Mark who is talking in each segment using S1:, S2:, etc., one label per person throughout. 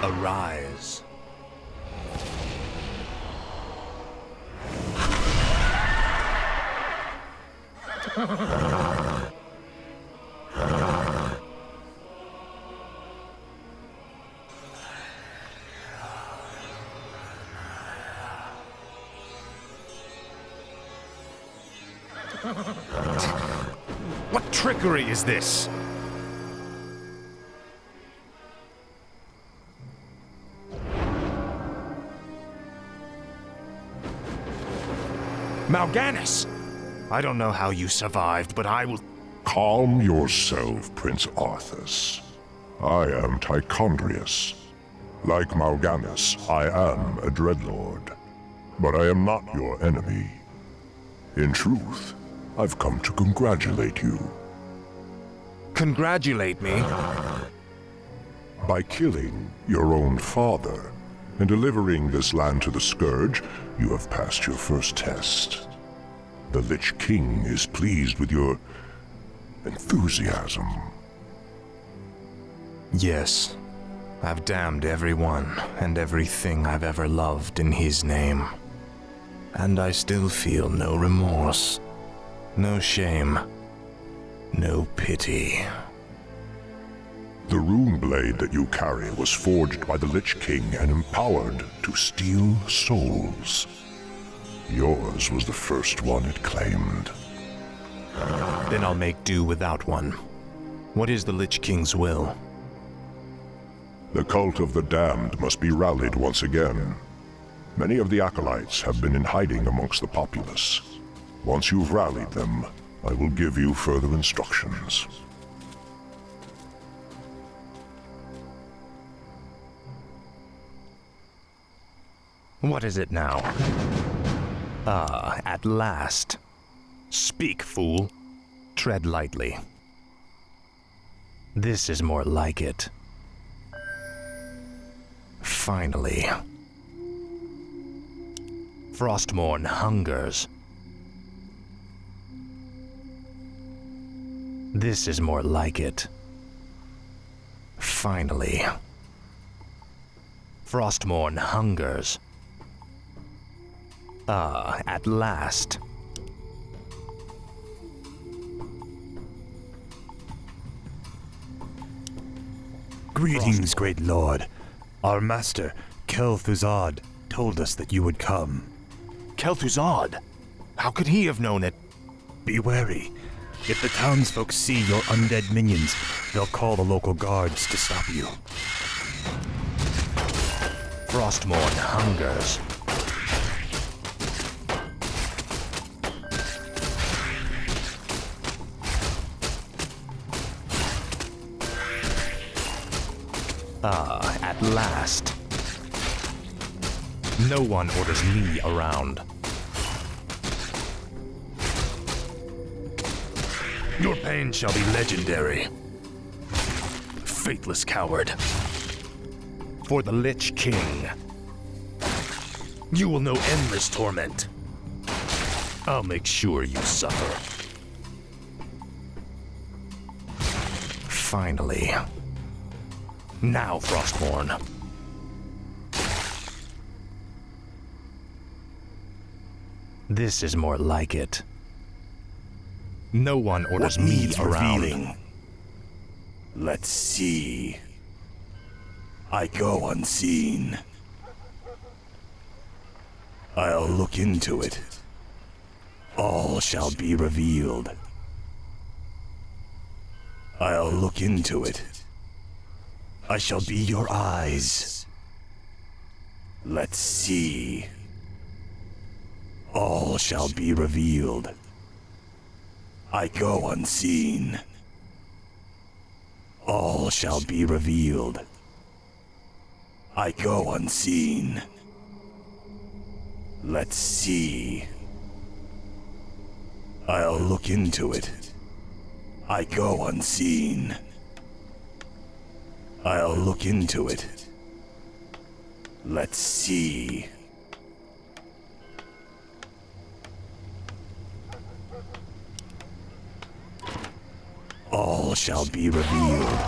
S1: Arise. What trickery is this? Mal'Ganis! I don't know how you survived, but I will...
S2: Calm yourself, Prince Arthas. I am Tichondrius. Like Mal'Ganis, I am a Dreadlord. But I am not your enemy. In truth, I've come to congratulate you.
S1: Congratulate me?
S2: By killing your own father and delivering this land to the Scourge, you have passed your first test. The Lich King is pleased with your enthusiasm.
S1: Yes. I've damned everyone and everything I've ever loved in his name. And I still feel no remorse, no shame, no pity.
S2: The rune blade that you carry was forged by the Lich King and empowered to steal souls. Yours was the first one it claimed.
S1: Then I'll make do without one. What is the Lich King's will?
S2: The cult of the damned must be rallied once again. Many of the acolytes have been in hiding amongst the populace. Once you've rallied them, I will give you further instructions.
S1: What is it now? Ah, at last. Speak, fool. Tread lightly. This is more like it. Finally. Frostmourne hungers. This is more like it. Finally. Frostmourne hungers. Ah, at last.
S3: Greetings, great lord. Our master, Kel'Thuzad, told us that you would come.
S1: Kel'Thuzad? How could he have known it?
S3: Be wary. If the townsfolk see your undead minions, they'll call the local guards to stop you.
S1: Frostmourne hungers. Ah, at last. No one orders me around. Your pain shall be legendary. Faithless coward. For the Lich King. You will know endless torment. I'll make sure you suffer. Finally. Now, Frostmourne. This is more like it. No one orders me around.
S3: Revealing? Let's see. I go unseen. I'll look into it. All shall be revealed. I'll look into it. I shall be your eyes. Let's see. All shall be revealed. I go unseen. All shall be revealed. I go unseen. Let's see. I'll look into it. I go unseen. I'll look into it. Let's see. All shall be revealed.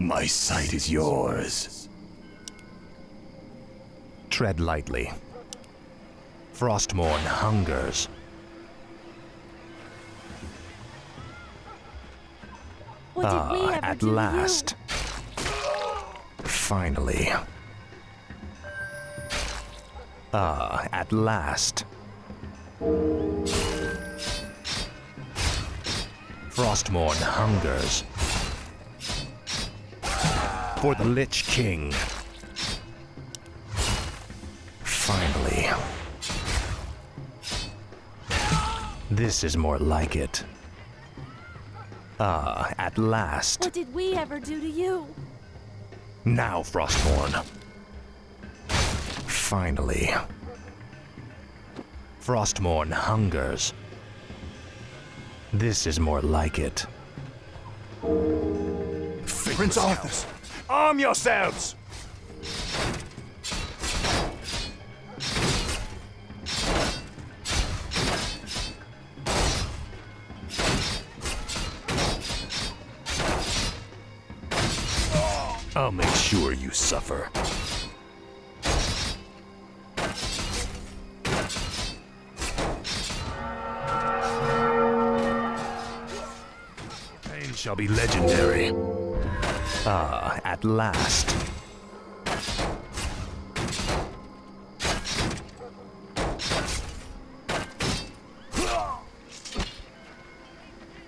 S3: My sight is yours.
S1: Tread lightly. Frostmourne hungers.
S4: What did we ever
S1: At
S4: do to
S1: last. Finally. At last. Frostmourne hungers. For the Lich King. Finally. This is more like it. At last.
S4: What did we ever do to you?
S1: Now, Frostmourne. Finally. Frostmourne hungers. This is more like it.
S3: Prince Arthas, arm yourselves!
S1: I'll make sure you suffer. Pain shall be legendary. At last.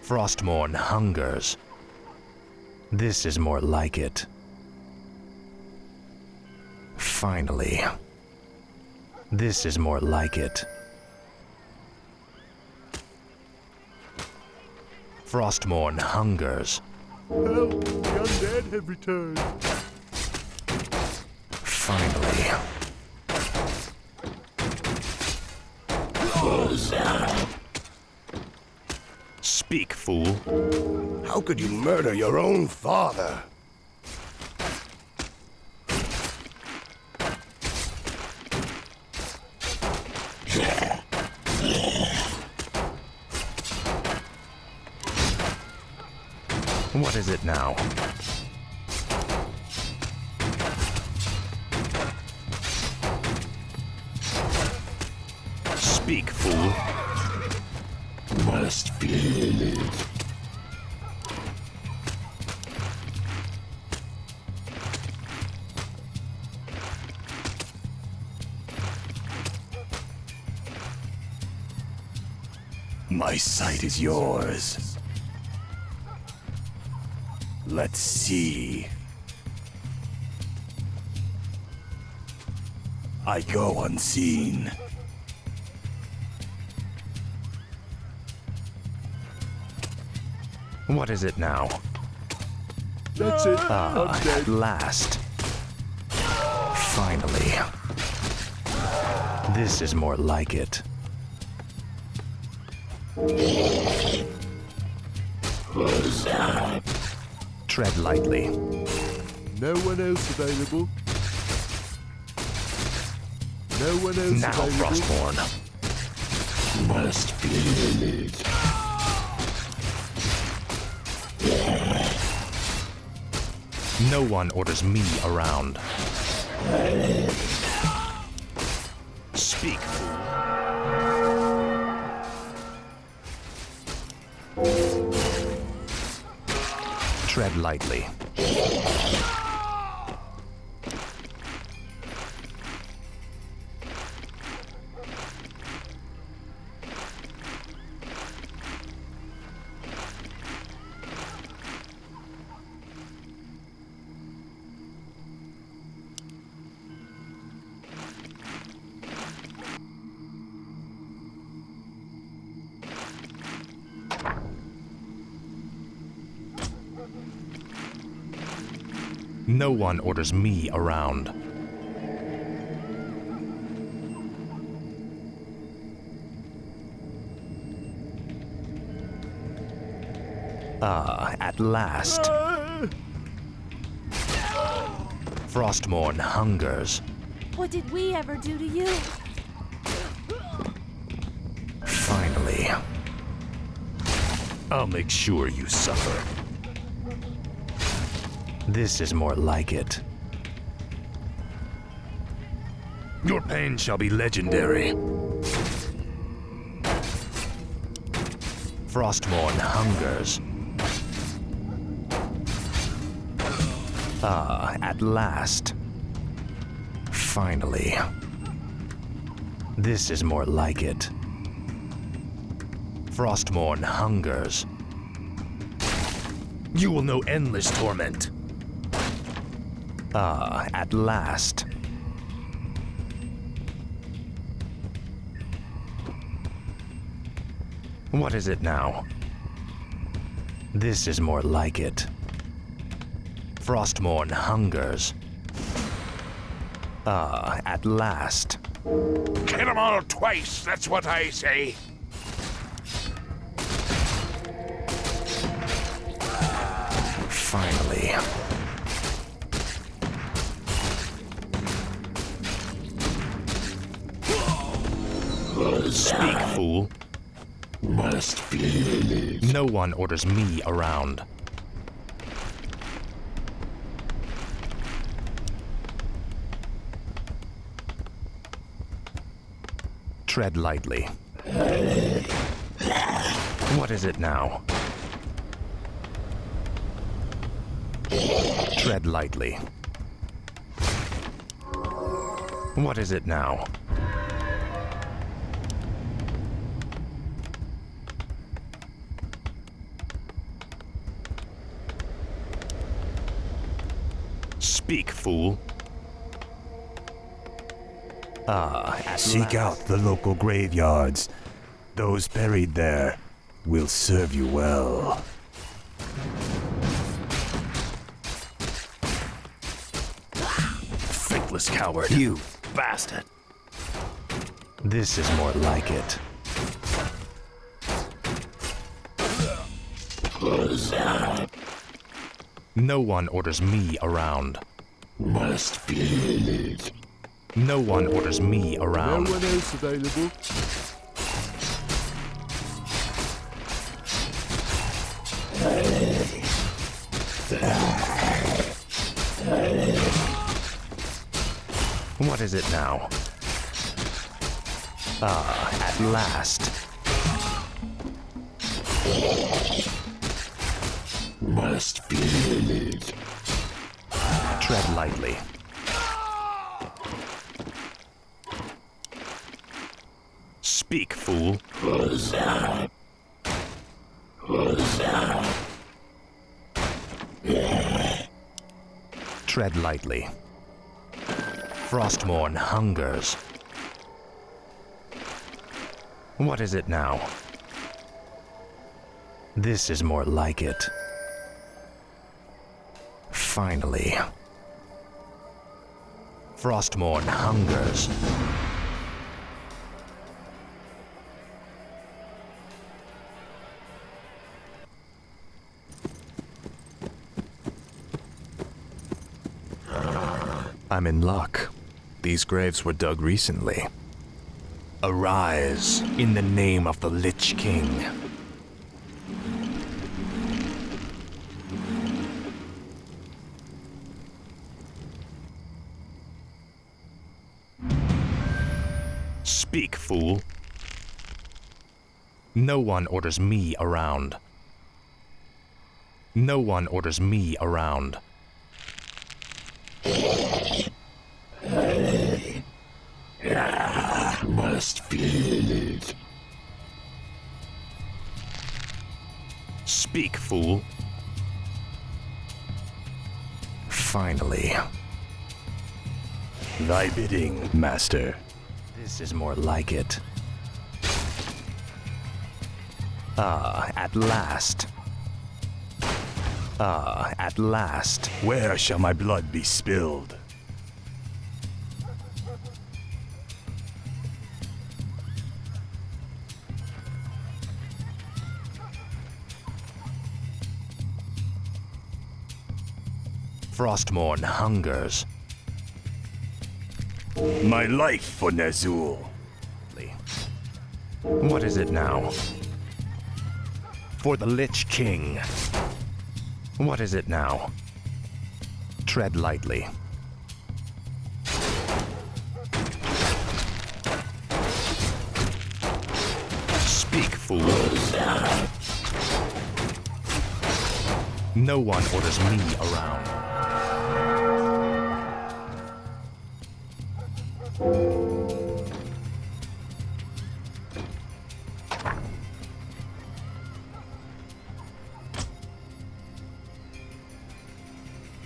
S1: Frostmourne hungers. This is more like it. Finally. This is more like it. Frostmourne hungers.
S5: Help! The undead have returned.
S1: Finally. Speak, fool.
S5: How could you murder your own father?
S1: What is it now? Speak, fool.
S5: Must feel it.
S3: My sight is yours. Let's see. I go unseen.
S1: What is it now?
S5: That's it.
S1: At
S5: Undead.
S1: last. Finally. This is more like it. Tread lightly.
S5: No one else available. No one else
S1: Now,
S5: available.
S1: Frostmourne.
S5: Must feel it.
S1: No one orders me around. Speak, fool. Tread lightly. No one orders me around. At last. Frostmourne hungers.
S4: What did we ever do to you?
S1: Finally. I'll make sure you suffer. This is more like it.
S6: Your pain shall be legendary.
S1: Frostmourne hungers. Ah, at last. Finally. This is more like it. Frostmourne hungers.
S6: You will know endless torment.
S1: Ah, at last. What is it now? This is more like it. Frostmourne hungers. Ah, at last.
S5: Kill them all twice, that's what I say.
S1: Finally. Speak, fool.
S5: Must be.
S1: No one orders me around. Tread lightly. What is it now? Tread lightly. What is it now? Speak, fool. Ah, at
S3: Seek out the local graveyards. Those buried there will serve you well.
S6: Faithless coward. You bastard.
S1: This is more like it. No one orders me around.
S5: Must be.
S1: No one orders me around.
S7: No one else available?
S1: What is it now? Ah, at last.
S5: Must be.
S1: Tread lightly. Speak, fool. Tread lightly. Frostmourne hungers. What is it now? This is more like it. Finally. Frostmourne hungers. I'm in luck. These graves were dug recently. Arise in the name of the Lich King. Speak, fool. No one orders me around. No one orders me around.
S5: Must be.
S1: Speak, fool. Finally.
S3: Thy bidding, master.
S1: This is more like it. Ah, at last. Ah, at last.
S3: Where shall my blood be spilled?
S1: Frostmourne hungers.
S3: My life for Ner'zhul.
S1: What is it now? For the Lich King. What is it now? Tread lightly.
S6: Speak, fool.
S1: No one orders me around.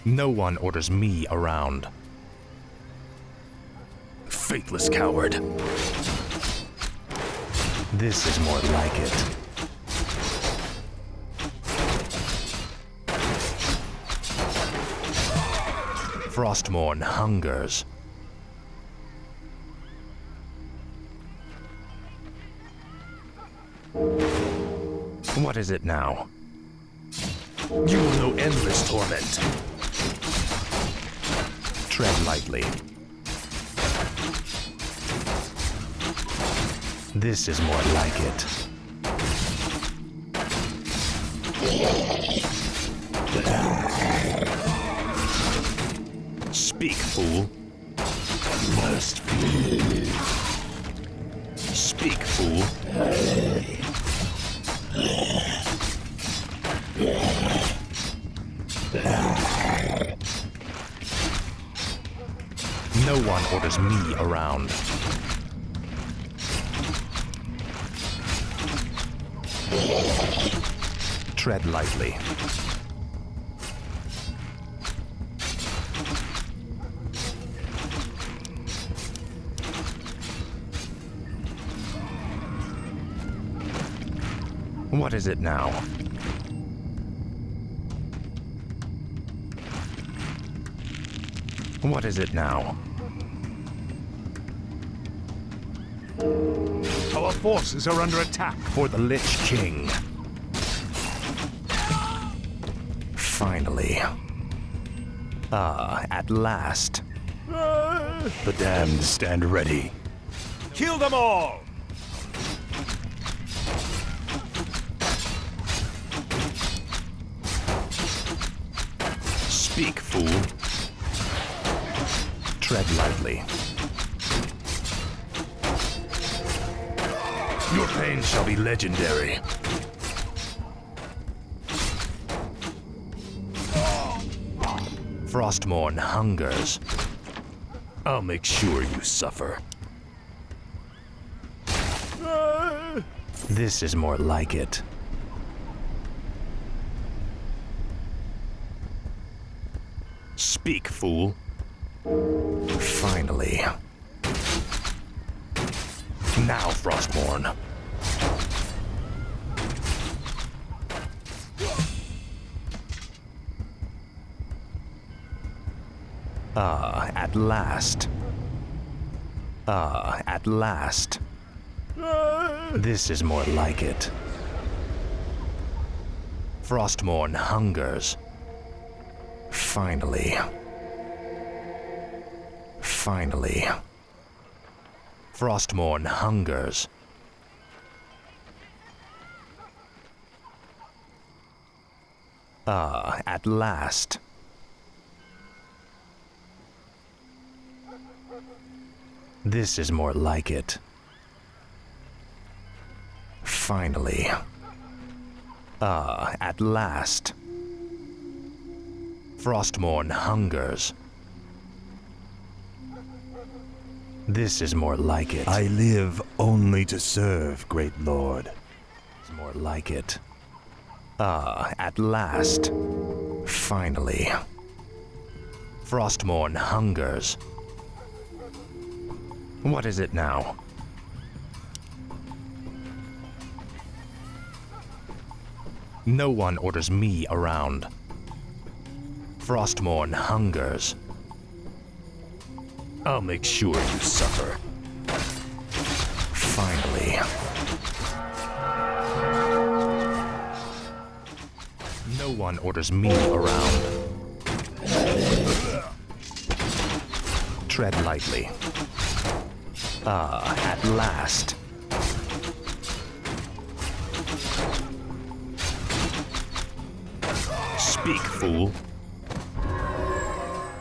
S1: No one orders me around.
S6: Faithless coward.
S1: This is more like it. Frostmourne hungers. What is it now?
S6: You will know endless torment.
S1: Tread lightly. This is more like it.
S6: Speak, fool.
S5: Must be.
S6: Speak, fool.
S1: No one orders me around. Tread lightly. What is it now? What is it now?
S3: Our forces are under attack.
S1: For the Lich King. Finally. Ah, at last.
S3: The damned stand ready. Kill them all!
S6: Speak, fool.
S1: Tread lightly.
S6: Your pain shall be legendary.
S1: Frostmourne hungers.
S6: I'll make sure you suffer.
S1: This is more like it.
S6: Speak, fool.
S1: Finally.
S6: Now, Frostmourne.
S1: Ah, at last. Ah, at last. This is more like it. Frostmourne hungers. Finally. Finally. Frostmourne hungers. Ah, at last. This is more like it. Finally. Ah, at last. Frostmourne hungers. This is more like it.
S3: I live only to serve, great lord.
S1: It's more like it. Ah, at last. Finally. Frostmourne hungers. What is it now? No one orders me around. Frostmourne hungers.
S6: I'll make sure you suffer.
S1: Finally. No one orders me around. Tread lightly. Ah, at last.
S6: Speak, fool.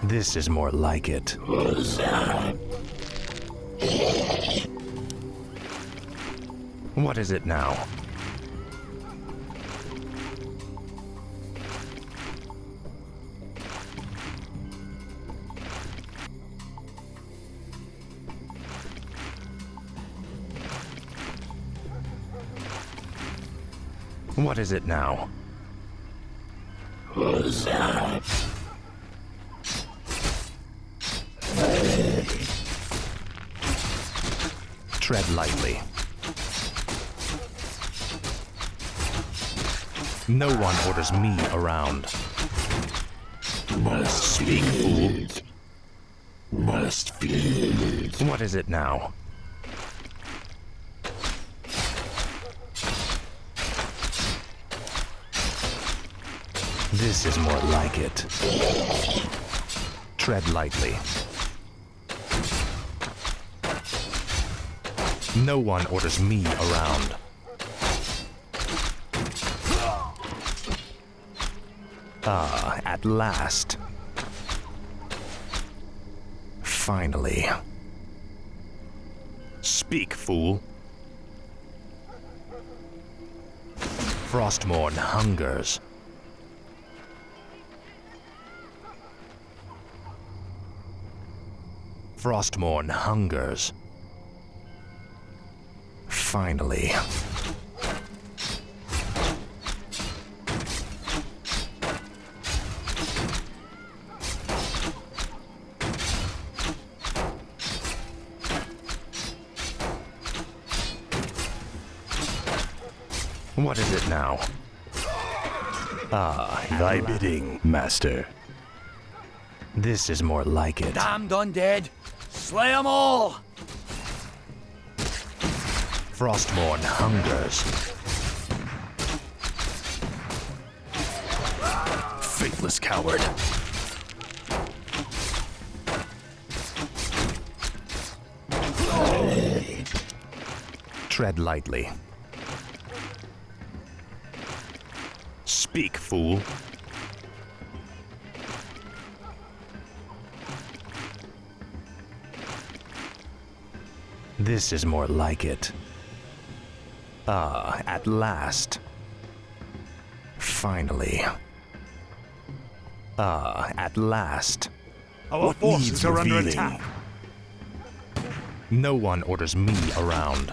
S1: This is more like it. What is it now? What is it now? Tread lightly. No one orders me around.
S7: Must speak, fool. Must feed.
S1: What is it now? This is more like it. Tread lightly. No one orders me around. Ah, at last. Finally. Speak, fool. Frostmourne hungers. Frostmourne hungers. Finally. What is it now? Ah,
S3: Thy bidding, master.
S1: this is more like it.
S8: Damned undead! Slay 'em all!
S1: Frostmourne hungers.
S6: Faithless coward.
S1: Tread lightly. Speak, fool. This is more like it. Ah, at last. Finally. Ah, at last.
S3: Our forces are under attack.
S1: No one orders me around.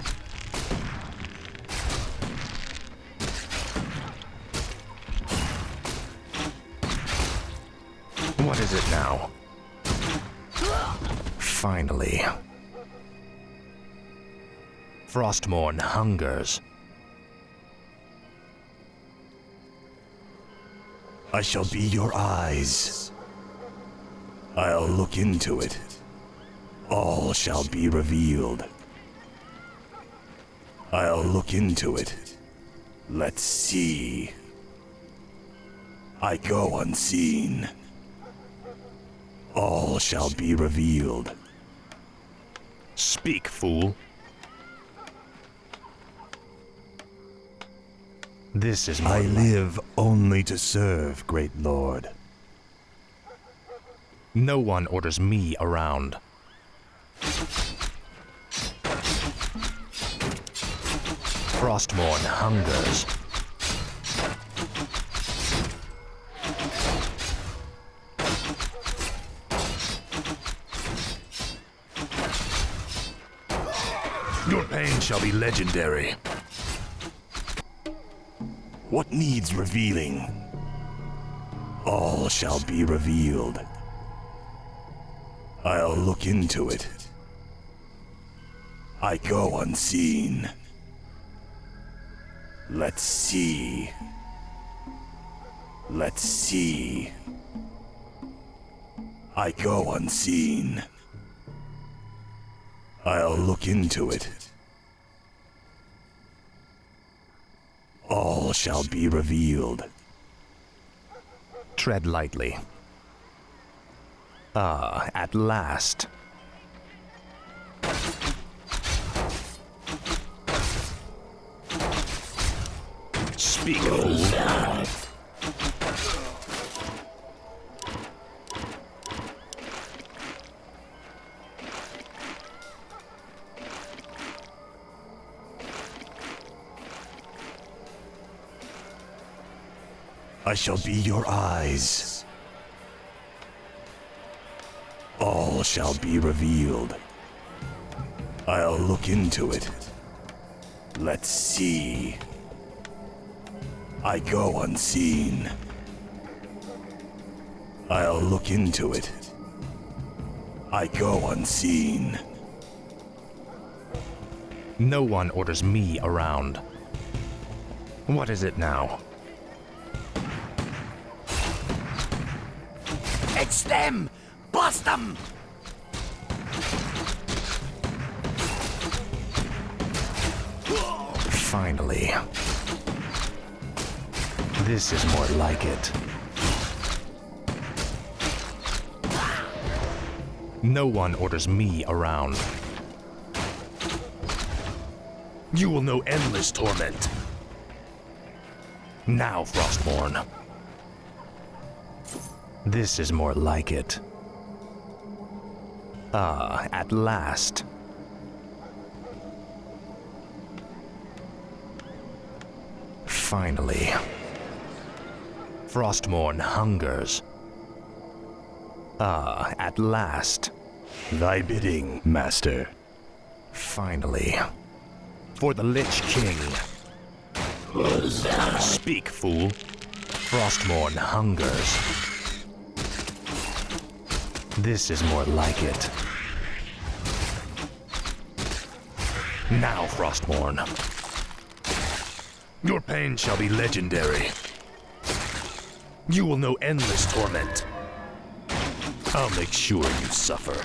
S1: What is it now? Finally. Frostmourne hungers.
S3: I shall be your eyes. I'll look into it. All shall be revealed. I'll look into it. Let's see. I go unseen. All shall be revealed.
S1: Speak, fool. This is
S3: I
S1: my
S3: live only to serve, great lord.
S1: No one orders me around. Frostmourne hungers.
S6: Your pain shall be legendary.
S3: What needs revealing? All shall be revealed. I'll look into it. I go unseen. Let's see. Let's see. I go unseen. I'll look into it. All shall be revealed.
S1: Tread lightly. Ah, at last. Speak, fool.
S3: I shall be your eyes. All shall be revealed. I'll look into it. Let's see. I go unseen. I'll look into it. I go unseen.
S1: No one orders me around. What is it now?
S8: It's them! Bust them!
S1: Finally. This is more like it. No one orders me around.
S6: You will know endless torment.
S1: Now, Frostborn. This is more like it. Ah, at last. Finally. Frostmourne hungers. Ah, at last.
S3: Thy bidding, Master.
S1: Finally. For the Lich King. Speak, fool. Frostmourne hungers. This is more like it. Now, Frostmourne.
S6: Your pain shall be legendary. You will know endless torment. I'll make sure you suffer.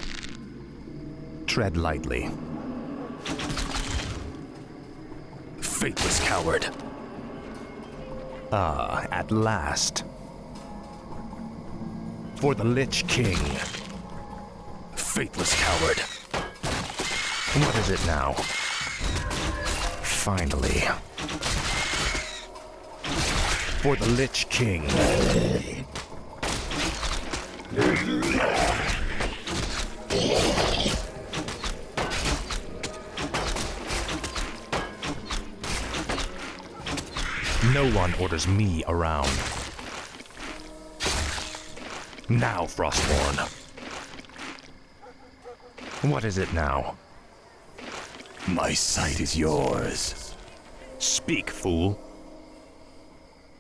S1: Tread lightly.
S6: Faithless coward.
S1: Ah, at last. For the Lich King.
S6: Faithless coward.
S1: What is it now? Finally. For the Lich King. No one orders me around. Now, Frostborn. What is it now?
S3: My sight is yours.
S1: Speak, fool.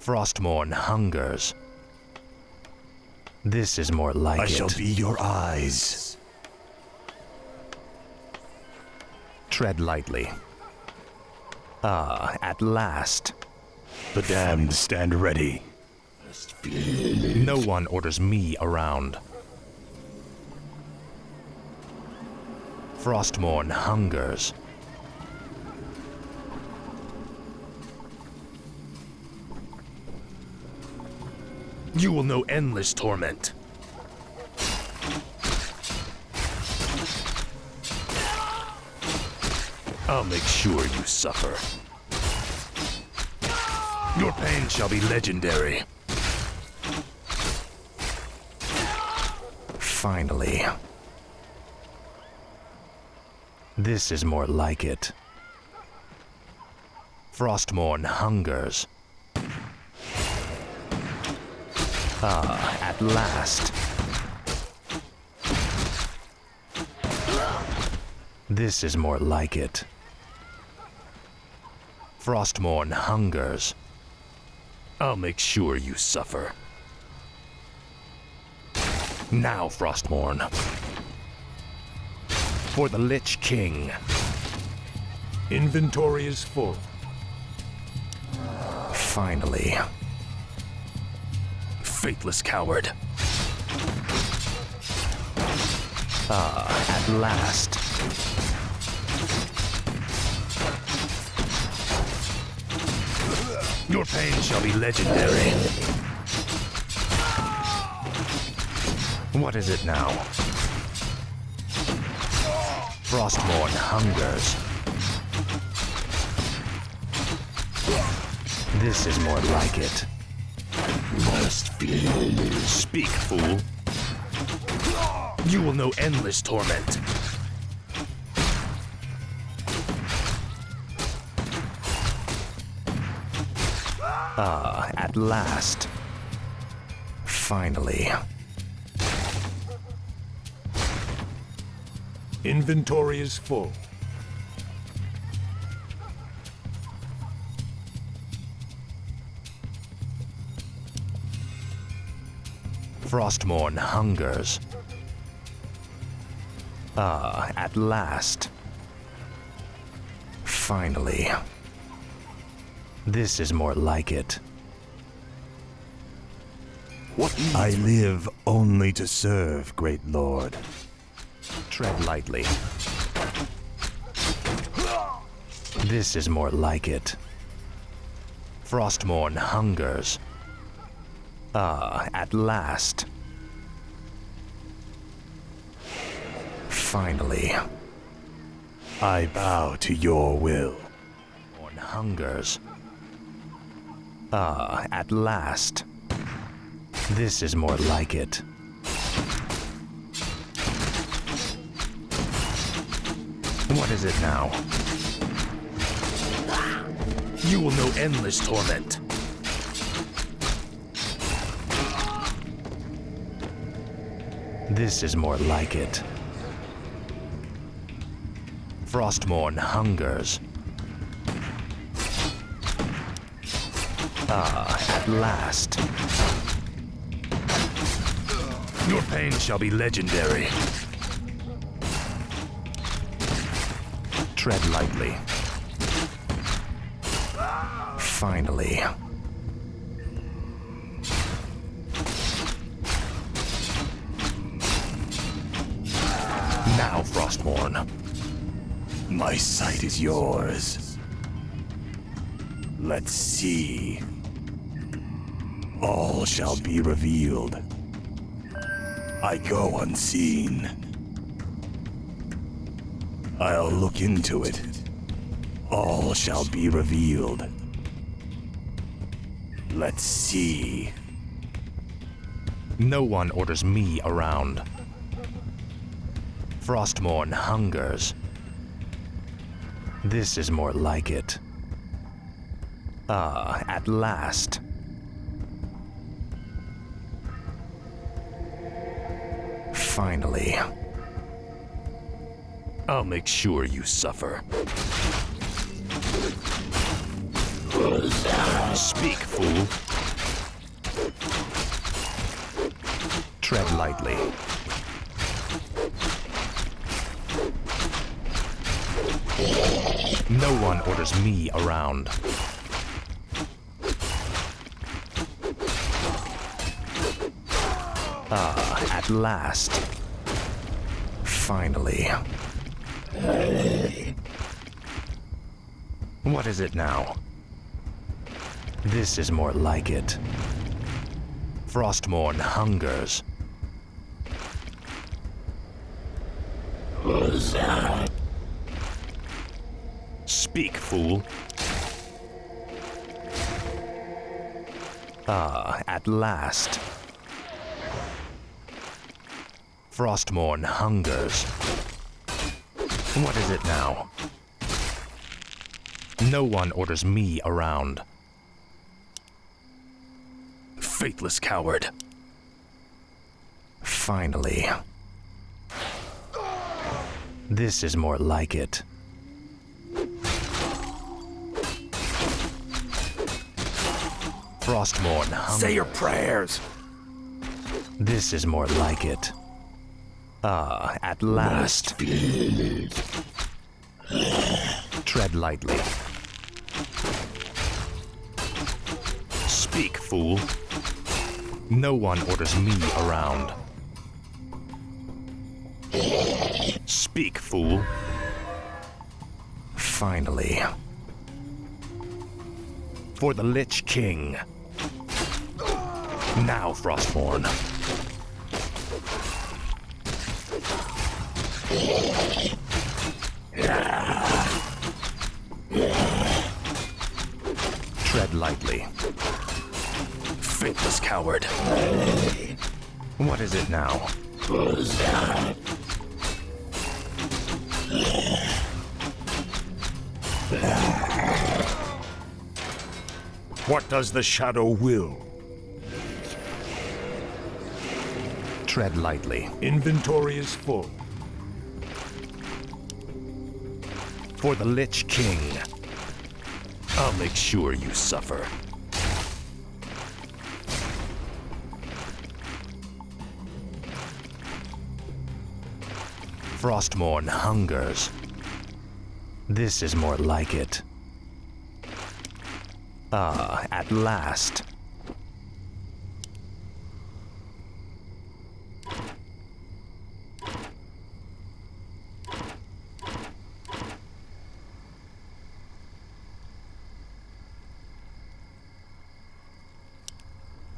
S1: Frostmourne hungers. This is more like
S3: I
S1: it.
S3: shall be your eyes.
S1: Tread lightly. Ah, at last.
S3: The damned stand ready.
S1: No one orders me around. Frostmourne hungers.
S6: You will know endless torment. I'll make sure you suffer. Your pain shall be legendary.
S1: Finally. This is more like it. Frostmourne hungers. Ah, at last. This is more like it. Frostmourne hungers.
S6: I'll make sure you suffer.
S1: Now, Frostmourne. For the Lich King.
S6: Inventory is full.
S1: Finally.
S6: Faithless coward.
S1: Ah, at last.
S6: Your pain shall be legendary.
S1: What is it now? Frostmourne hungers. This is more like it. Speak, fool.
S6: You will know endless torment.
S1: Ah, at last. Finally.
S3: Inventory is full.
S1: Frostmourne hungers. Ah, at last. Finally. This is more like it.
S3: I live only to serve, great lord.
S1: Tread lightly. This is more like it. Frostmourne hungers. Ah, at last. Finally.
S3: I bow to your will.
S1: Frostmourne hungers. Ah, at last. This is more like it. What is it now?
S6: You will know endless torment.
S1: This is more like it. Frostmourne hungers. Ah, at last.
S6: Your pain shall be legendary.
S1: Tread lightly. Finally. Now, Frostmourne.
S3: My sight is yours. Let's see. All shall be revealed. I go unseen. I'll look into it. All shall be revealed. Let's see.
S1: No one orders me around. Frostmourne hungers. This is more like it. Ah, at last. Finally.
S6: I'll make sure you suffer.
S1: Speak, fool. Tread lightly. No one orders me around. Ah, at last. Finally. What is it now? This is more like it. Frostmourne hungers. Speak, fool. Ah, at last. Frostmourne hungers. What is it now? No one orders me around.
S6: Faithless coward.
S1: Finally. This is more like it. Frostmourne hungers.
S5: Say your prayers.
S1: This is more like it. Ah, at last. Tread lightly. Speak, fool. No one orders me around. Speak, fool. Finally. For the Lich King. Now, Frostmourne. Tread lightly.
S6: Faithless coward.
S1: What is it now?
S3: What does the shadow will?
S1: Tread lightly.
S6: Inventory is full. For the Lich King. I'll make sure you suffer.
S1: Frostmourne hungers. This is more like it. Ah, at last.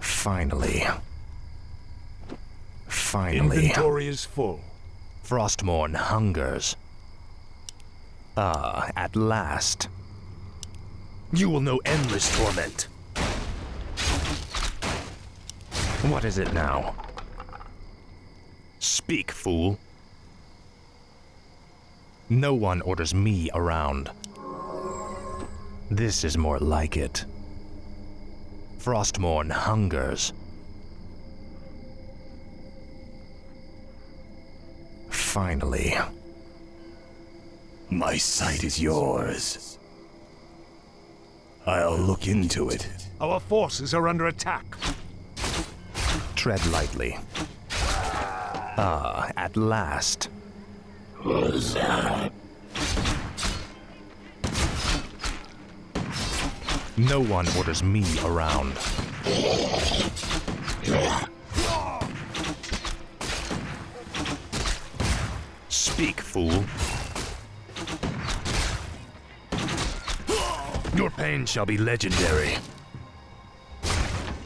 S1: Finally. Finally.
S6: Inventory is full.
S1: Frostmourne hungers. Ah, at last.
S6: You will know endless torment.
S1: What is it now?
S6: Speak, fool.
S1: No one orders me around. This is more like it. Frostmourne hungers. Finally.
S3: My sight is yours. I'll look into it.
S6: Our forces are under attack.
S1: Tread lightly. Ah, at last. No one orders me around.
S6: Speak, fool. Your pain shall be legendary.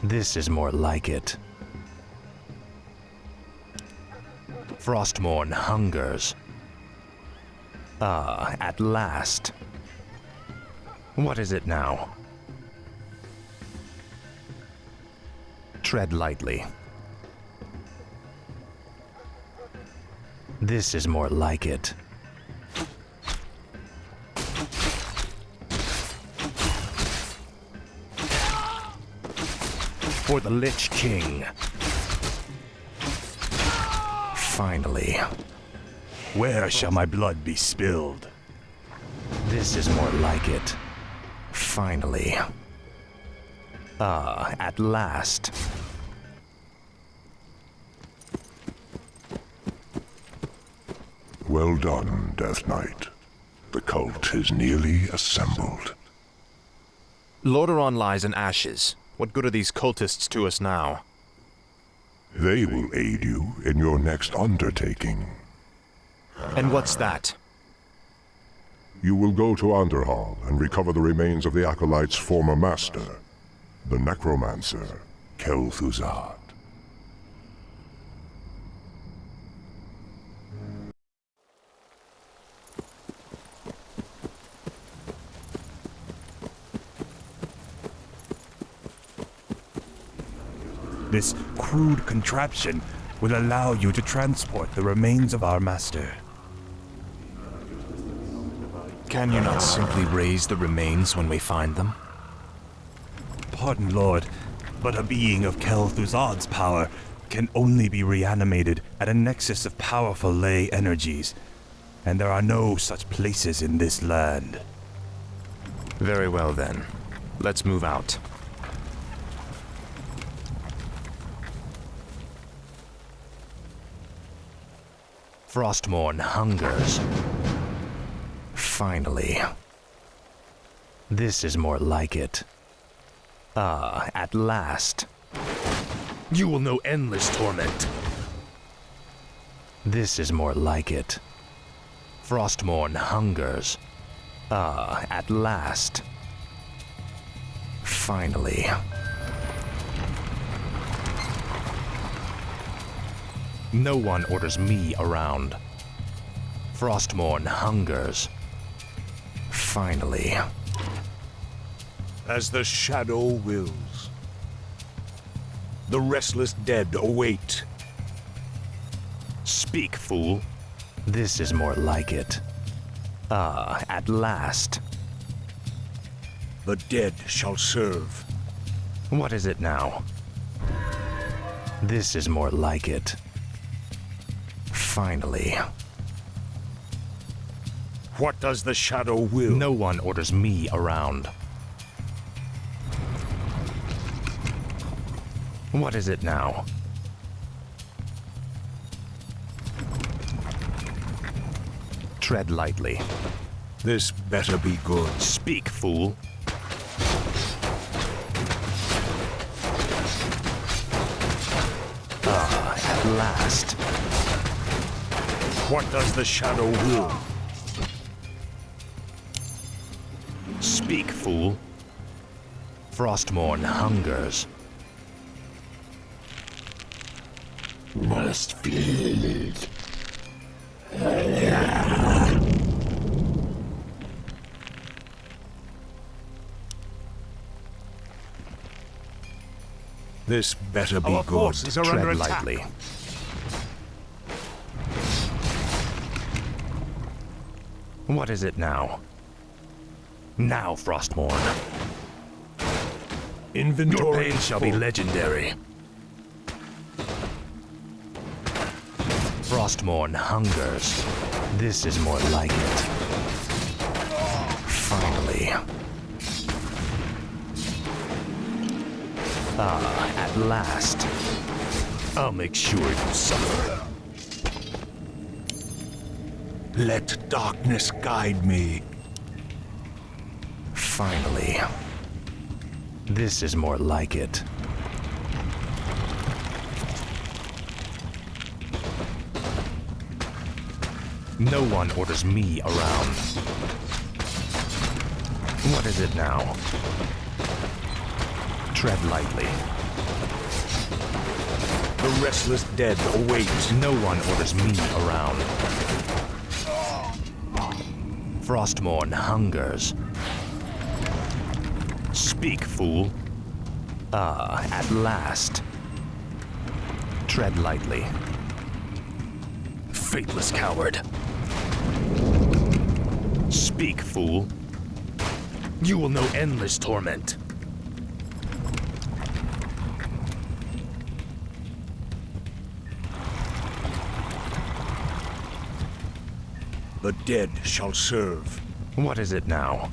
S1: This is more like it. Frostmourne hungers. Ah, at last. What is it now? Tread lightly. This is more like it.
S6: For the Lich King.
S1: Finally.
S3: Where shall my blood be spilled?
S1: This is more like it. Finally. Ah, at last.
S2: Well done, Death Knight. The cult is nearly assembled.
S1: Lordaeron lies in ashes. What good are these cultists to us now?
S2: They will aid you in your next undertaking.
S1: And what's that?
S2: You will go to Underhall and recover the remains of the Acolyte's former master, the necromancer, Kel'Thuzad.
S3: This crude contraption will allow you to transport the remains of our master.
S1: Can you not simply raise the remains when we find them?
S3: Pardon, Lord, but a being of Kel'Thuzad's power can only be reanimated at a nexus of powerful ley energies, and there are no such places in this land.
S1: Very well then. Let's move out. Frostmourne hungers. Finally. This is more like it. Ah, at last.
S6: You will know endless torment.
S1: This is more like it. Frostmourne hungers. Ah, at last. Finally. No one orders me around. Frostmourne hungers. Finally.
S6: As the shadow wills. The restless dead await. Speak, fool.
S1: This is more like it. Ah, at last.
S6: The dead shall serve.
S1: What is it now? This is more like it. Finally.
S6: What does the shadow will?
S1: No one orders me around. What is it now? Tread lightly.
S6: This better be good.
S1: Speak, fool. At last.
S6: What does the shadow will?
S1: Speak, fool. Frostmourne hungers.
S7: Must feel it.
S6: This better be
S3: Our
S6: good.
S3: forces are under
S1: Tread
S3: attack.
S1: lightly. What is it now? Now, Frostmourne. Your
S6: Inventory
S1: pain shall be
S6: full.
S1: legendary. Frostmourne hungers. This is more like it. Finally. At last. I'll make sure you suffer.
S6: Let darkness guide me.
S1: Finally. This is more like it. No one orders me around. What is it now? Tread lightly.
S6: The restless dead await.
S1: No one orders me around. Frostmourne hungers. Speak, fool. At last. Tread lightly. Faithless coward. Speak, fool. You will know endless torment.
S6: The dead shall serve.
S1: What is it now?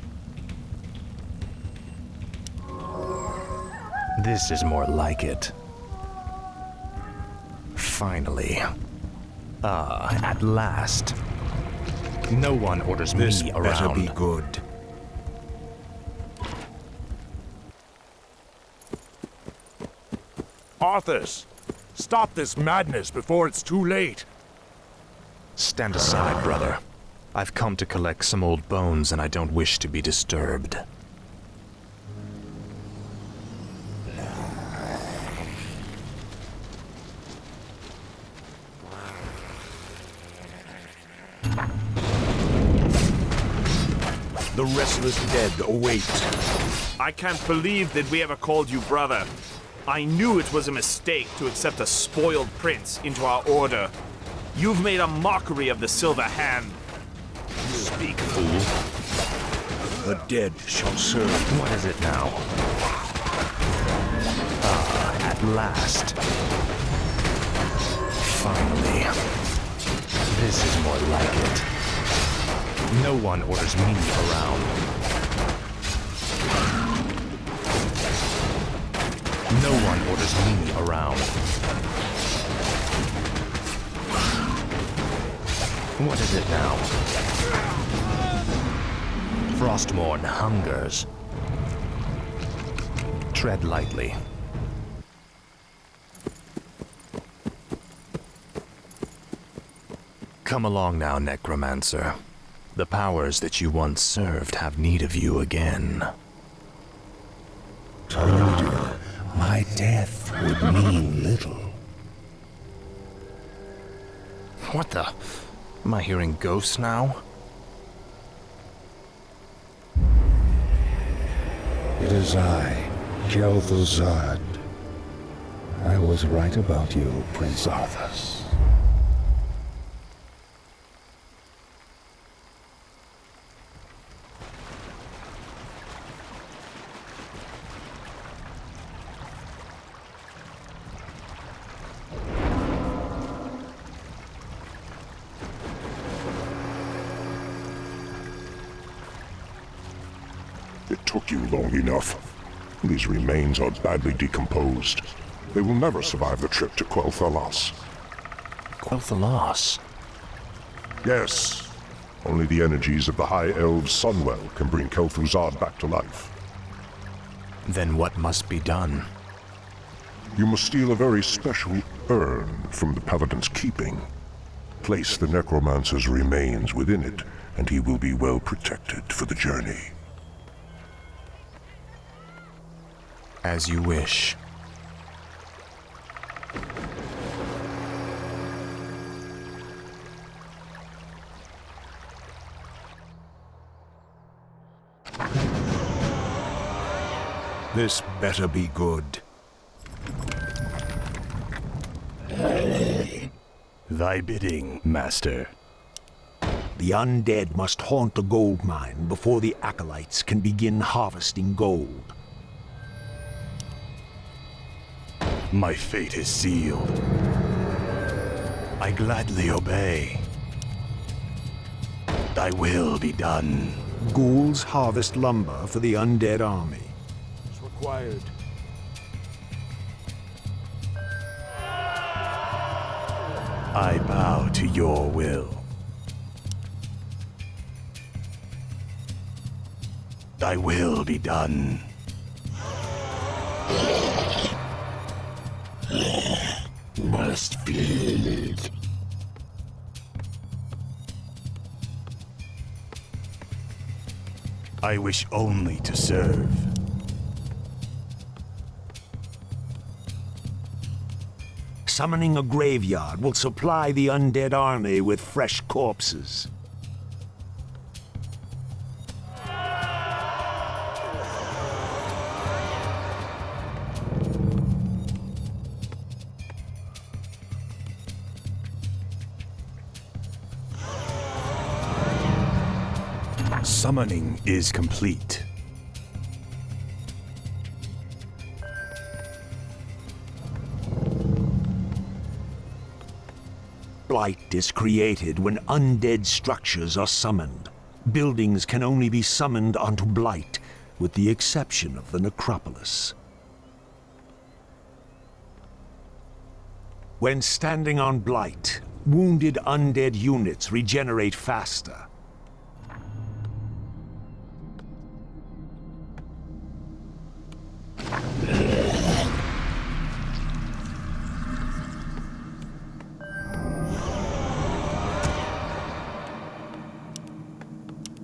S1: This is more like it. Finally. At last. No one orders
S6: This
S1: me
S6: better
S1: around.
S6: be good. Arthas, stop this madness before it's too late.
S1: Stand aside, brother. I've come to collect some old bones and I don't wish to be disturbed.
S6: The restless dead await.
S9: I can't believe that we ever called you brother. I knew it was a mistake to accept a spoiled prince into our order. You've made a mockery of the Silver Hand.
S1: Speak, fool.
S6: The dead shall serve.
S1: What is it now? At last. Finally. This is more like it. No one orders me around. No one orders me around. What is it now? Frostmourne hungers. Tread lightly. Come along now, Necromancer. The powers that you once served have need of you again.
S5: Told you, my death would mean little.
S1: What the? Am I hearing ghosts now?
S5: It is I, Kel'Thuzad. I was right about you, Prince Arthas.
S2: took you long enough. These remains are badly decomposed. They will never survive the trip to Quel'Thalas.
S1: Quel'Thalas?
S2: Yes. Only the energies of the High Elves' Sunwell can bring Kel'Thuzad back to life.
S1: Then what must be done?
S2: You must steal a very special urn from the Paladin's keeping. Place the necromancer's remains within it, and he will be well protected for the journey.
S1: As you wish.
S5: This better be good.
S3: Thy bidding, Master.
S5: The undead must haunt the gold mine before the acolytes can begin harvesting gold.
S3: My fate is sealed. I gladly obey. Thy will be done.
S5: Ghouls harvest lumber for the undead army. It's required.
S3: I bow to your will. Thy will be done.
S7: Must feel it.
S3: I wish only to serve.
S5: Summoning a graveyard will supply the undead army with fresh corpses.
S3: Summoning is complete.
S5: Blight is created when undead structures are summoned. Buildings can only be summoned onto Blight, with the exception of the necropolis. When standing on Blight, wounded undead units regenerate faster.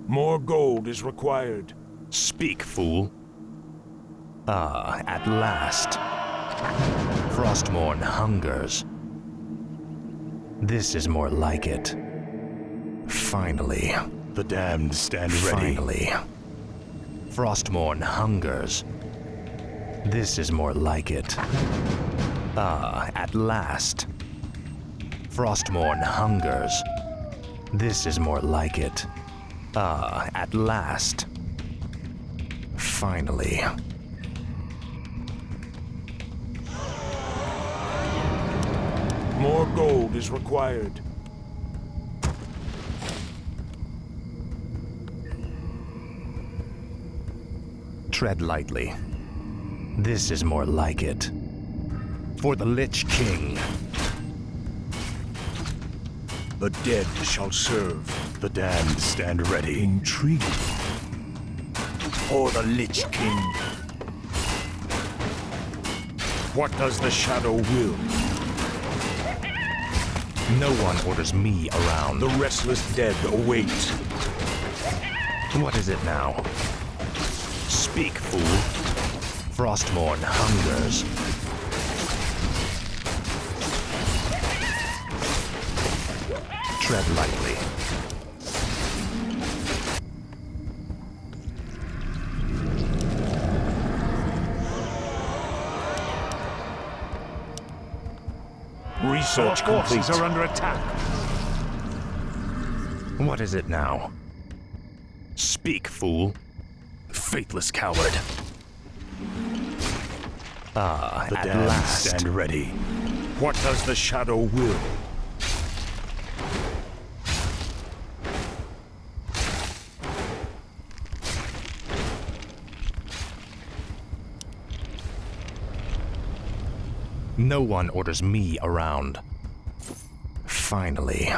S5: More gold is required.
S6: Speak, fool.
S1: Ah, at last. Frostmourne hungers. This is more like it. Finally.
S3: The damned stand ready.
S1: Finally. Frostmourne hungers. This is more like it. Ah, at last. Frostmourne hungers. This is more like it. Ah, at last. Finally.
S5: More gold is required.
S1: Tread lightly. This is more like it. For the Lich King.
S5: The dead shall serve.
S3: The damned stand ready.
S5: Intriguing. For the Lich King. What does the Shadow will?
S1: No one orders me around.
S5: The restless dead await.
S1: What is it now?
S6: Speak, fool.
S1: Frostmourne hungers. Tread lightly.
S5: Research complete. Are under attack.
S1: What is it now?
S6: Speak, fool. Faithless coward.
S1: Ah,
S3: The
S1: at
S3: damned
S1: last.
S3: stand ready.
S5: What does the Shadow will?
S1: No one orders me around. Finally.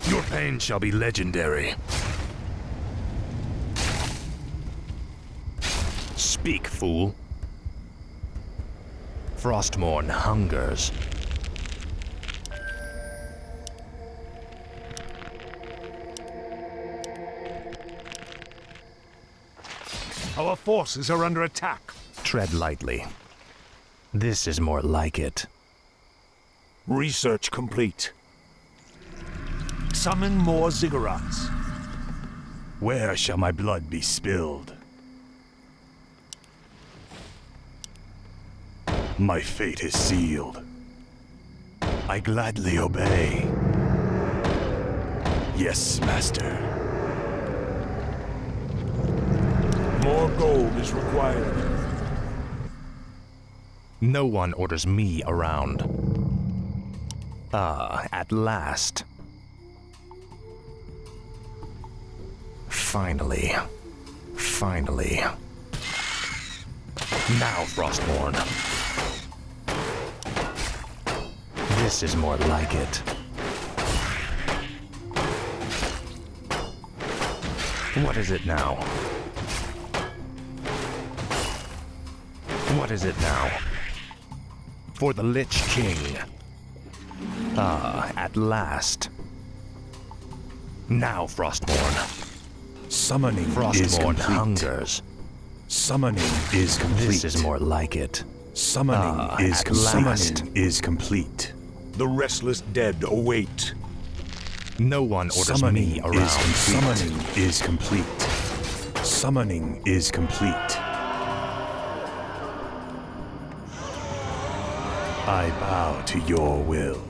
S6: Your pain shall be legendary.
S1: Speak, fool. Frostmourne hungers.
S5: Our forces are under attack.
S1: Tread lightly. This is more like it.
S5: Research complete. Summon more ziggurats.
S3: Where shall my blood be spilled? My fate is sealed. I gladly obey. Yes, Master.
S5: More gold is required.
S1: No one orders me around. At last. Finally. Finally. Now, Frostmourne. This is more like it. What is it now? What is it now? For the Lich King. At last. Now, Frostmourne.
S3: Summoning is
S1: Frostmourne
S3: complete.
S1: hungers.
S3: Summoning is complete.
S1: This is more like it.
S3: Summoning is
S1: at last.
S3: Summoning is complete.
S5: The restless dead await.
S1: No one orders
S3: Summoning
S1: me around.
S3: Summoning is complete. Summoning is complete. I bow to your will.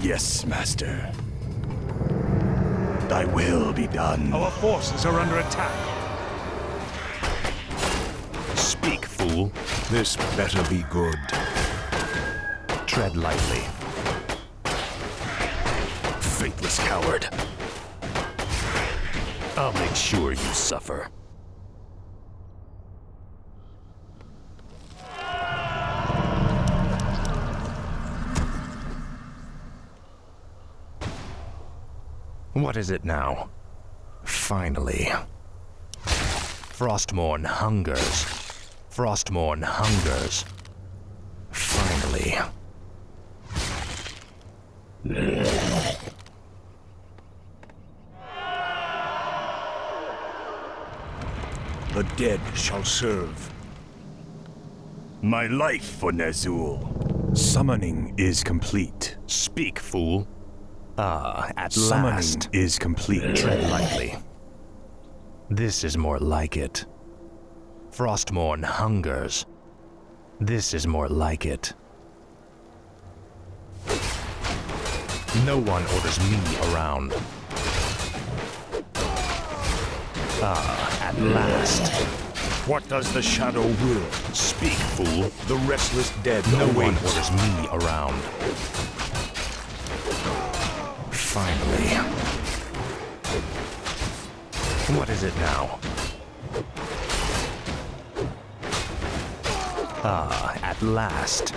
S3: Yes, Master. Thy will be done.
S5: Our forces are under attack.
S1: Speak, fool.
S5: This better be good.
S1: Tread lightly. Faithless coward. I'll make sure you suffer. What is it now? Finally. Frostmourne hungers. Frostmourne hungers. Finally.
S5: The dead shall serve.
S3: My life for Ner'zhul. Summoning is complete.
S1: Speak, fool. At
S3: Summoning
S1: last.
S3: is complete.
S1: Tread lightly. This is more like it. Frostmourne hungers. This is more like it. No one orders me around. At last.
S5: What does the shadow will?
S1: Speak, fool.
S5: The restless dead
S1: No
S5: await.
S1: one orders me around. Finally. What is it now? At last.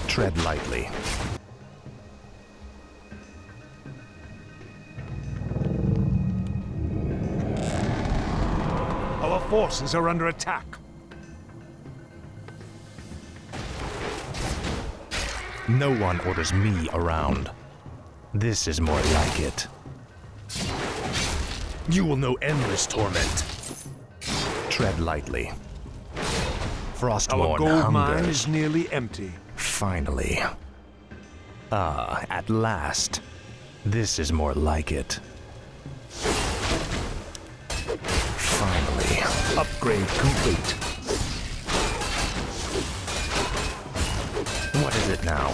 S1: Tread lightly.
S5: Our forces are under attack.
S1: No one orders me around. This is more like it.
S6: You will know endless torment.
S1: Tread lightly.
S5: Our
S1: Frostmourne
S5: gold mine
S1: hungers.
S5: is nearly empty.
S1: Finally. At last. This is more like it. Finally.
S5: Upgrade complete.
S1: What is it now?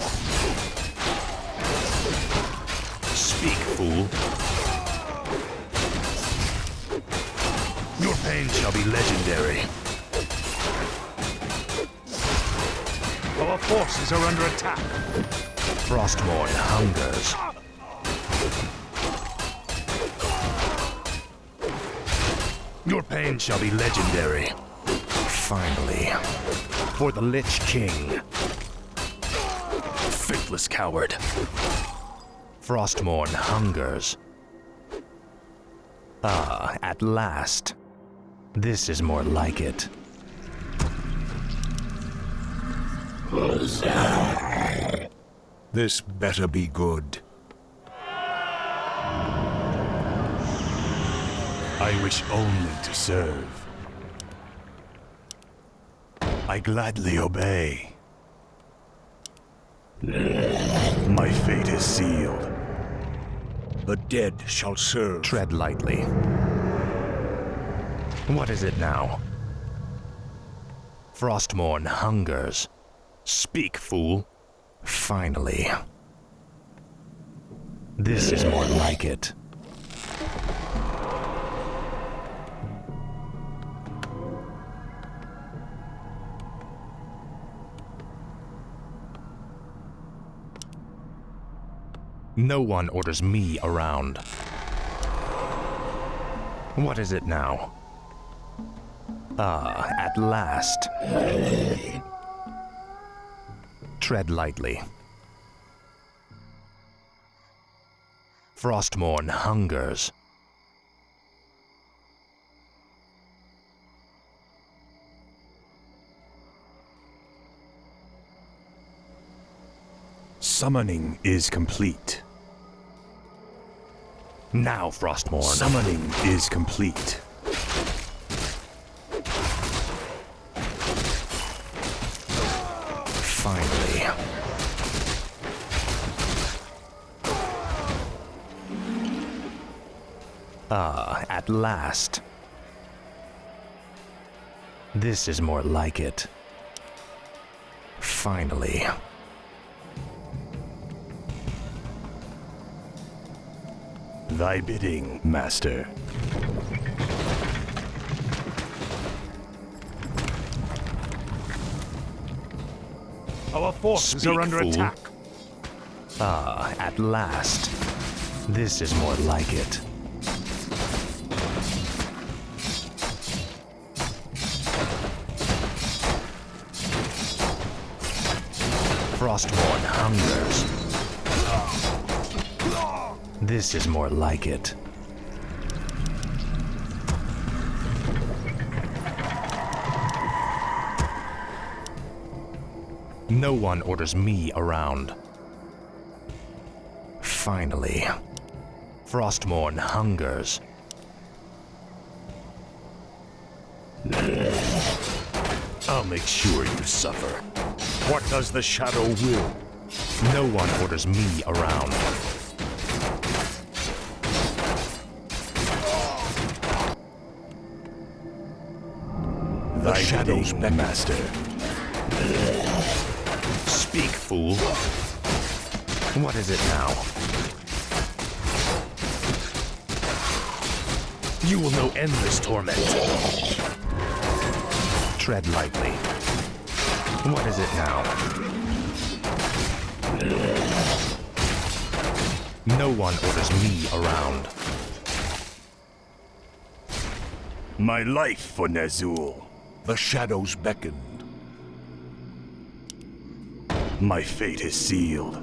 S1: Speak, fool.
S6: Your pain shall be legendary.
S5: Our forces are under attack.
S1: Frostmourne hungers.
S6: Your pain shall be legendary.
S1: Finally.
S6: For the Lich King. Faithless coward.
S1: Frostmourne hungers. Ah, at last. This is more like it.
S5: This better be good.
S3: I wish only to serve. I gladly obey. My fate is sealed.
S5: The dead shall serve.
S1: Tread lightly. What is it now? Frostmourne hungers.
S6: Speak, fool.
S1: Finally. This is more like it. No one orders me around. What is it now? Ah, at last. Tread lightly. Frostmourne hungers.
S3: Summoning is complete.
S6: Now, Frostmourne.
S3: Summoning is complete.
S1: Finally. Ah, at last. This is more like it. Finally.
S3: Thy bidding, Master.
S5: Our forces
S6: Speak,
S5: are under
S6: fool.
S5: attack.
S1: Ah, at last. This is more like it. Frostmourne hungers. This is more like it. No one orders me around. Finally. Frostmourne hungers.
S6: I'll make sure you suffer.
S5: What does the shadow will?
S1: No one orders me around.
S3: Thy
S5: shadows
S3: bidding,
S5: beckon.
S3: Master.
S6: Speak, fool.
S1: What is it now?
S6: You will know endless torment.
S1: Tread lightly. What is it now? No one orders me around.
S3: My life for Ner'zhul.
S5: The shadows beckoned.
S3: My fate is sealed.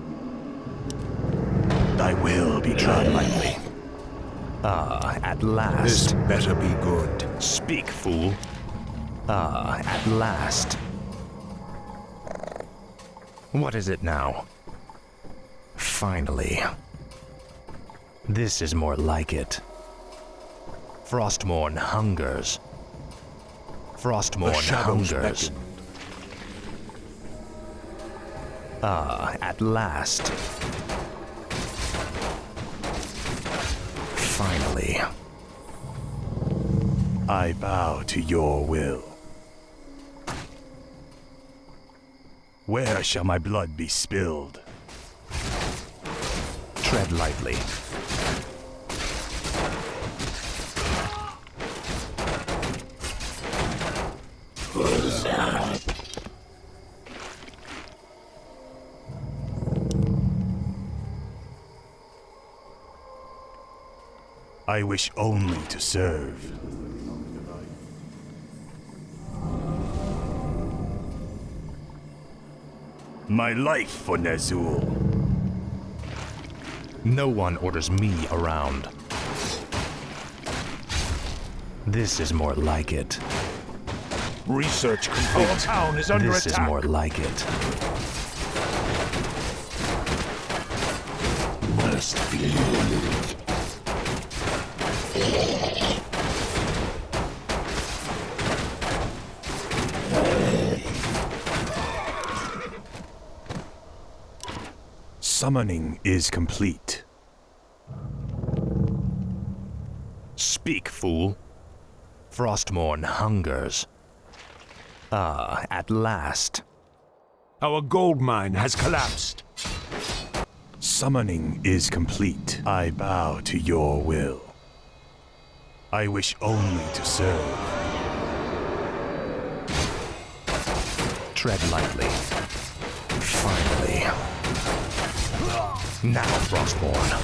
S3: Thy will be trod lightly.
S1: Ah, at
S5: This
S1: last.
S5: better be good.
S6: Speak, fool.
S1: Ah, at last. What is it now? Finally. This is more like it. Frostmourne hungers.
S5: The
S1: Frostmourne
S5: shadows
S1: hungers.
S5: beckoned.
S1: Ah, at last. Finally.
S3: I bow to your will. Where shall my blood be spilled?
S1: Tread lightly.
S3: I wish only to serve. My life for Ner'zhul.
S1: No one orders me around. This is more like it.
S5: Research complete. Our town is under
S1: This is
S5: attack.
S1: more like it.
S7: Must be.
S3: Summoning is complete.
S1: Speak, fool. Frostmourne hungers. Ah, at last.
S5: Our gold mine has collapsed.
S3: Summoning is complete. I bow to your will. I wish only to serve.
S1: Tread lightly. Finally. Now, Frostmourne.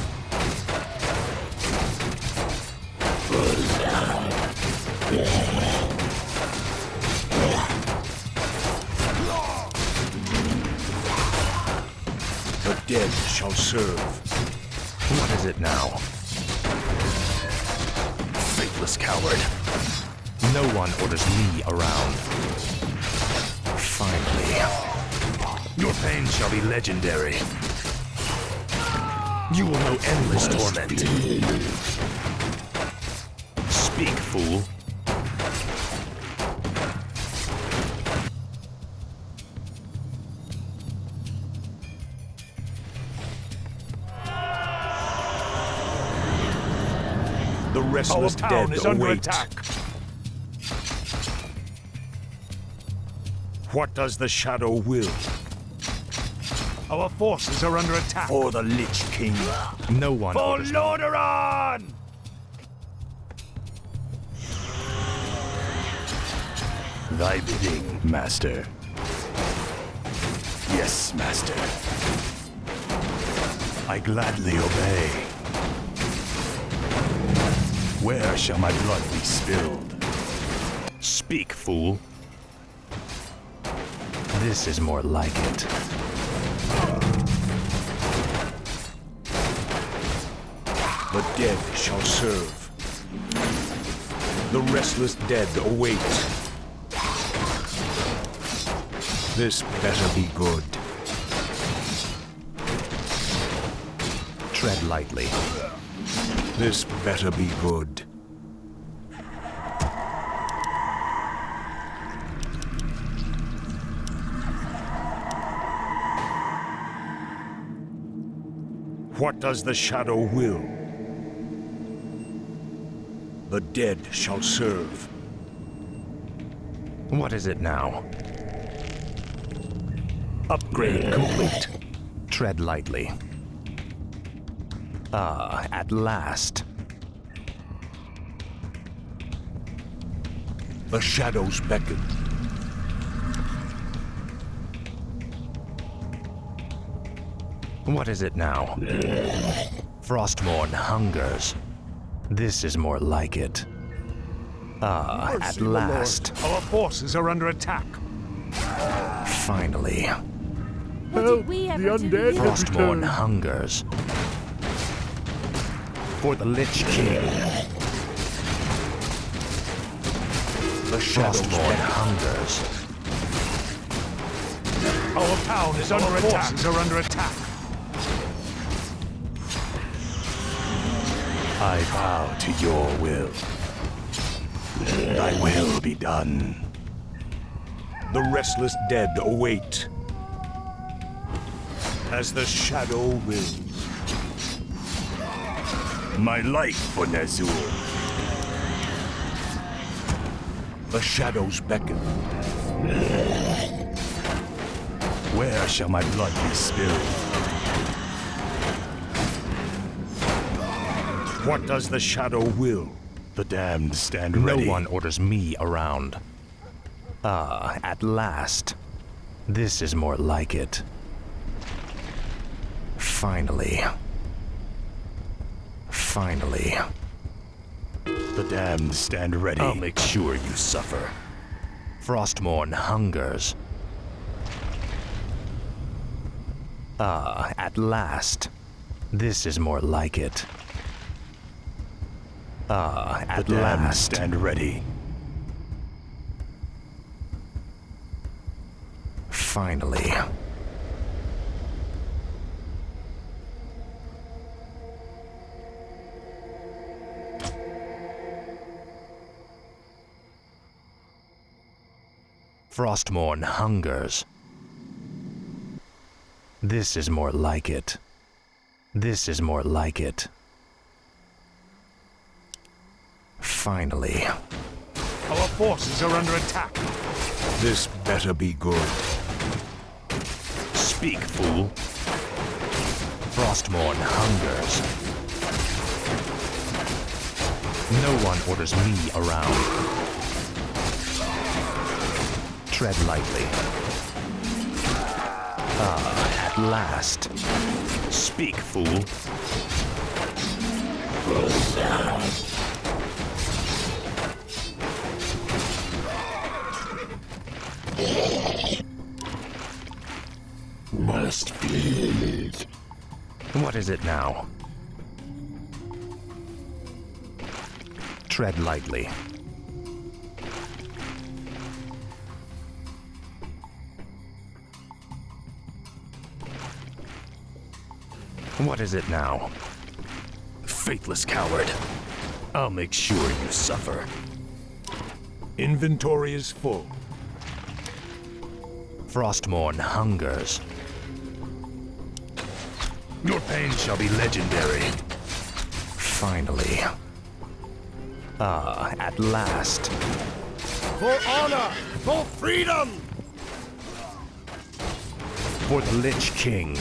S5: The dead shall serve.
S1: What is it now? Faithless coward. No one orders me around. Finally. Your pain shall be legendary. You will know endless torment. Speak, fool.
S5: The restless
S7: Our town
S5: dead
S7: is under
S5: await.
S7: attack.
S5: What does the shadow will?
S7: Our forces are under attack.
S5: For the Lich King.
S1: No one
S7: For
S1: orders me.
S7: Lordaeron!
S3: Thy bidding, Master. Yes, Master. I gladly obey. Where shall my blood be spilled?
S1: Speak, fool. This is more like it.
S5: The dead shall serve. The restless dead await. This better be good.
S1: Tread lightly.
S5: This better be good. What does the shadow will? The dead shall serve.
S1: What is it now?
S5: Upgrade complete.
S1: Tread lightly. Ah, at last.
S5: The shadows beckon.
S1: What is it now? Frostmourne hungers. This is more like it. Ah, at
S7: Mercy, the
S1: last.
S7: Lord. Our forces are under attack.
S1: Finally.
S4: What did we ever do to
S7: undead
S4: you?
S7: have
S1: Frostmourne
S7: returned.
S1: hungers. For the Lich King.
S5: The shadows
S1: Frostmourne
S5: beckon.
S1: hungers.
S7: Our town is under attack. Our forces are under attack.
S3: I bow to your will. Thy will be done.
S5: The restless dead await. As the shadow wills.
S3: My life for Ner'zhul.
S5: The shadows beckon.
S3: Where shall my blood be spilled?
S5: What does the shadow will?
S3: The damned stand
S1: No
S3: ready.
S1: one orders me around. Ah, at last. This is more like it. Finally. Finally.
S3: The damned stand ready.
S1: I'll make sure you suffer. Frostmourne hungers. Ah, at last. This is more like it. Ah, at
S3: The damned
S1: last.
S3: stand ready.
S1: Finally. Frostmourne hungers. This is more like it. This is more like it. Finally.
S7: Our forces are under attack.
S5: This better be good.
S6: Speak, fool.
S1: Frostmourne hungers. No one orders me around. Tread lightly. Ah, at last.
S6: Speak, fool.
S2: Must be.
S1: What is it now? Tread lightly. What is it now?
S6: Faithless coward. I'll make sure you suffer.
S5: Inventory is full.
S1: Frostmourne hungers.
S6: Your pain shall be legendary.
S1: Finally. Ah, at last.
S7: For honor! For freedom!
S1: For the Lich King.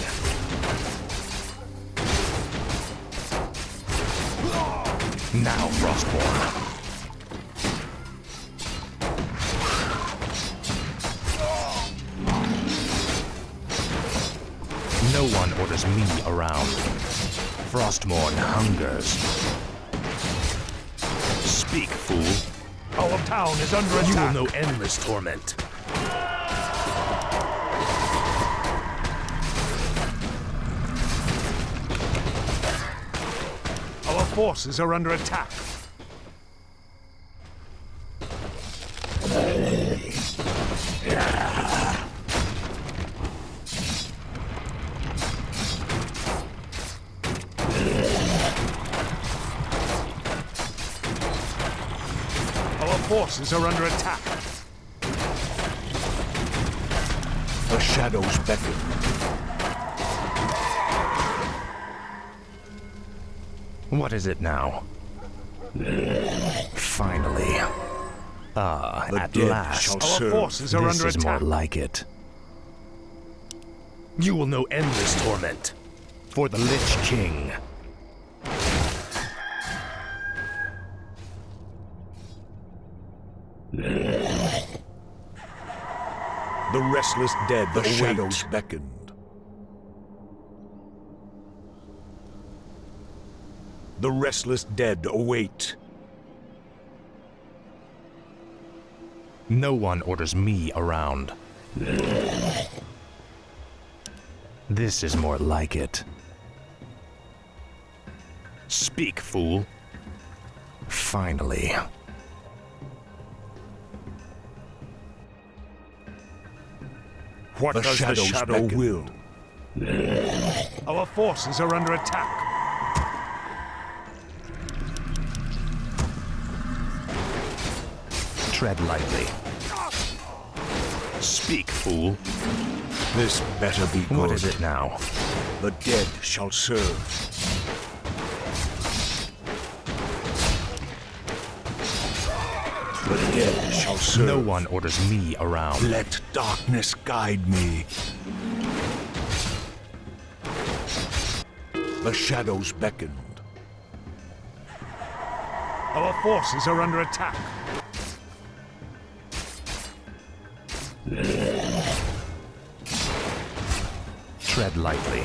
S1: Now, Frostmourne. No one orders me around. Frostmourne hungers.
S6: Speak, fool.
S7: Our town is under
S6: You will
S7: attack.
S6: know endless torment.
S7: Our forces are under attack. Our forces are under attack.
S5: The shadows beckon.
S1: What is it now? Finally. Ah,
S5: The
S1: at
S5: dead
S1: last.
S5: shall
S7: Our
S5: serve.
S7: forces are
S1: This
S7: under
S1: is more
S7: attack.
S1: like it.
S6: You will know endless torment.
S1: For the Lich King.
S5: The restless dead, the shadows beckoned. The restless dead await.
S1: No one orders me around. This is more like it.
S6: Speak, fool.
S1: Finally.
S7: What
S5: The
S7: does
S5: shadows
S7: the shadow
S5: beckon.
S7: will? Our forces are under attack.
S1: Tread lightly.
S6: Speak, fool.
S5: This better be good.
S1: What is it now?
S5: The dead shall serve. The dead shall serve.
S1: No one orders me around.
S5: Let darkness guide me. The shadows beckoned.
S7: Our forces are under attack.
S1: Tread lightly.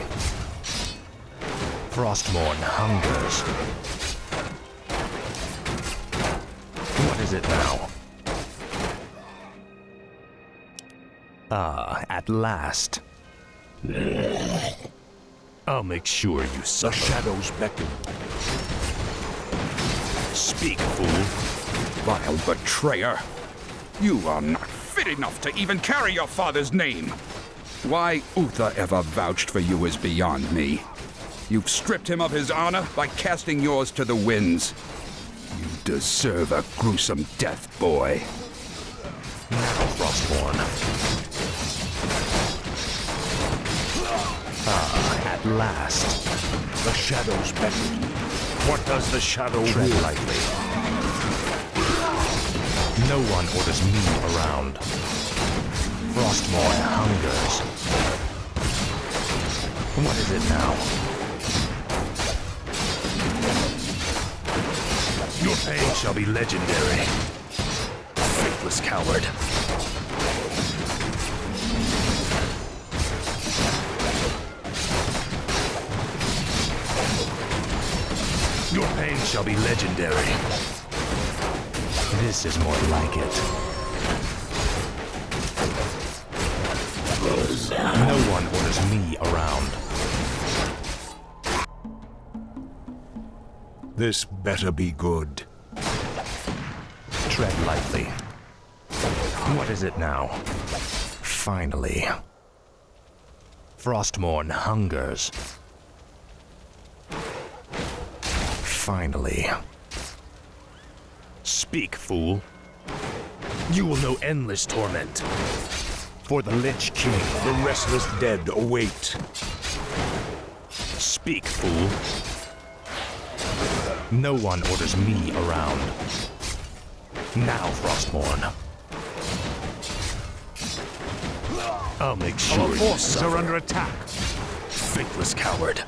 S1: Frostmourne hungers. What is it now? Ah, at last.
S6: I'll make sure you
S5: The
S6: suffer.
S5: shadows beckon.
S6: Speak, fool.
S10: Vile betrayer! You are not fit enough to even carry your father's name! Why Uther ever vouched for you is beyond me. You've stripped him of his honor by casting yours to the winds. You deserve a gruesome death, boy.
S6: Now, Frostborn. At last.
S5: The shadows beckon. What does the shadow
S6: Tread
S5: will?
S6: lightly. No one orders me around. Frostborn hungers. What is it now? Your pain shall be legendary. Faithless coward. Your pain shall be legendary. This is more like it. No one orders me around.
S5: This better be good.
S6: Tread lightly. What is it now? Finally. Frostmourne hungers. Finally. Speak, fool. You will know endless torment. For the Lich King.
S5: The restless dead await.
S6: Speak, fool. No one orders me around. Now, Frostmourne. I'll make sure
S7: Our
S6: you
S7: forces
S6: suffer.
S7: are under attack.
S6: Faithless coward.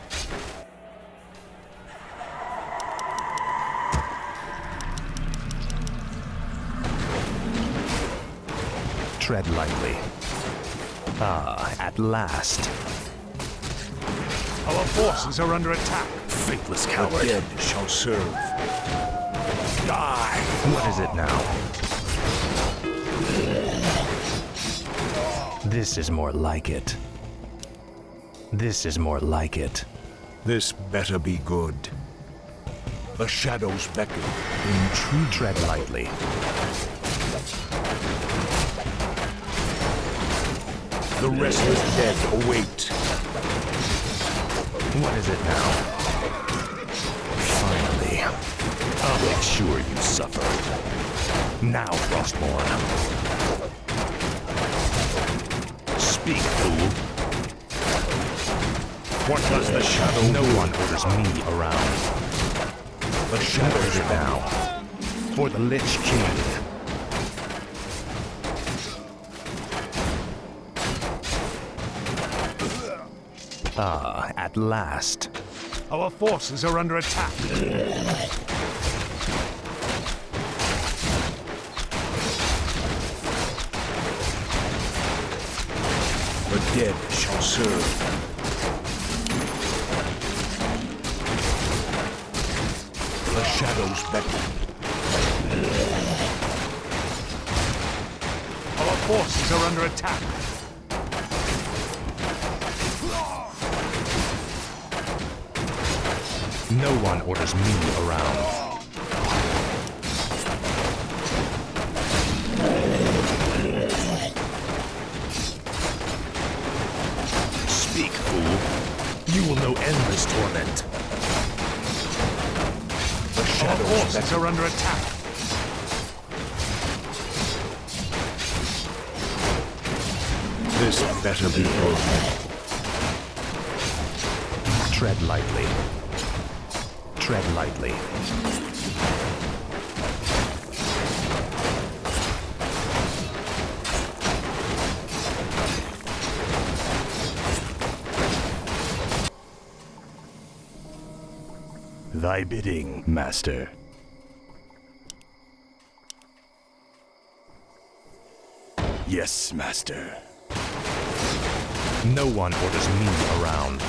S6: Tread lightly. At last.
S7: Our forces are under attack.
S6: Faithless
S5: The
S6: coward.
S5: dead shall serve.
S6: Die! What is it now? This is more like it. This is more like it.
S5: This better be good. The shadows beckon.
S6: In true tread lightly.
S5: The restless dead await.
S6: What is it now? Finally. I'll make sure you suffer. Now, Frostborn. Speak, fool.
S5: What does the shadow
S6: No one orders me around.
S5: The shadows
S6: it now? For the Lich King. At last.
S7: Our forces are under attack.
S5: The dead shall serve. The shadows beckon.
S7: Our forces are under attack.
S6: No one orders me around. Speak, fool. You will know endless torment.
S5: The
S7: Our
S5: shadows
S7: forces
S5: beckon.
S7: are under attack.
S5: This better be good.
S6: Tread lightly. Tread lightly. Thy bidding, master. Yes, master. No one orders me around.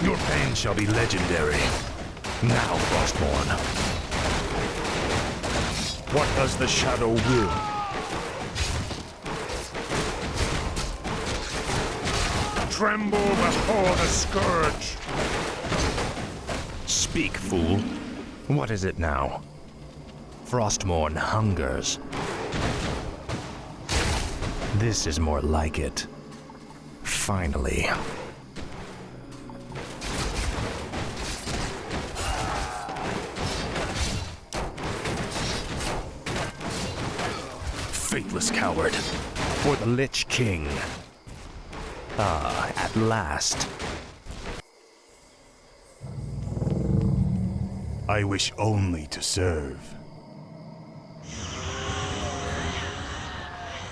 S6: Your pain shall be legendary. Now, Frostborn.
S5: What does the shadow will?
S7: Tremble before the scourge.
S1: Speak, fool. What is it now? Frostmourne hungers. This is more like it. Finally. Faithless coward. For the Lich King. Ah, at last.
S3: I wish only to serve.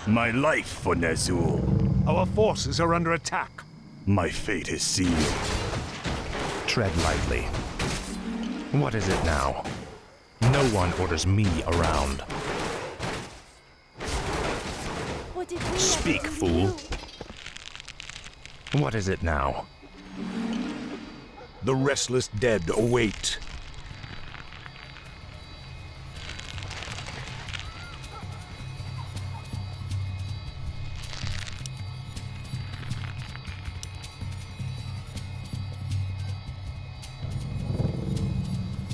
S3: My life for Ner'zhul.
S7: Our forces are under attack.
S3: My fate is sealed.
S1: Tread lightly. What is it now? No one orders me around.
S4: What did we
S1: Speak,
S4: ever do to
S1: fool.
S4: you?
S1: What is it now?
S5: The restless dead await.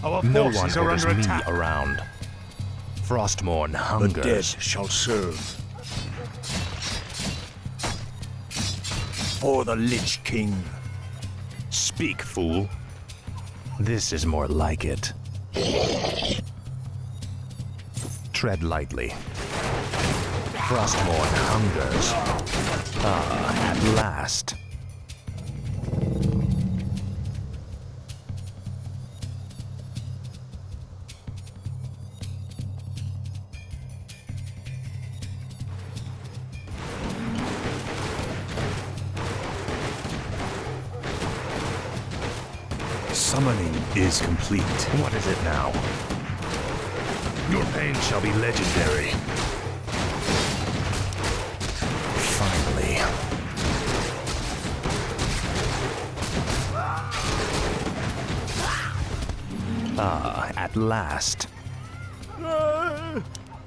S7: Our
S1: No one
S7: forces are
S1: orders
S7: under
S1: me
S7: attack.
S1: around. Frostmourne
S5: The
S1: hungers.
S5: dead shall serve. For the Lich King.
S1: Speak, fool. This is more like it. Tread lightly. Frostmourne hungers. Ah, at last.
S3: Summoning is complete.
S1: What is it now?
S6: Your pain shall be legendary.
S1: Finally. Ah, at last.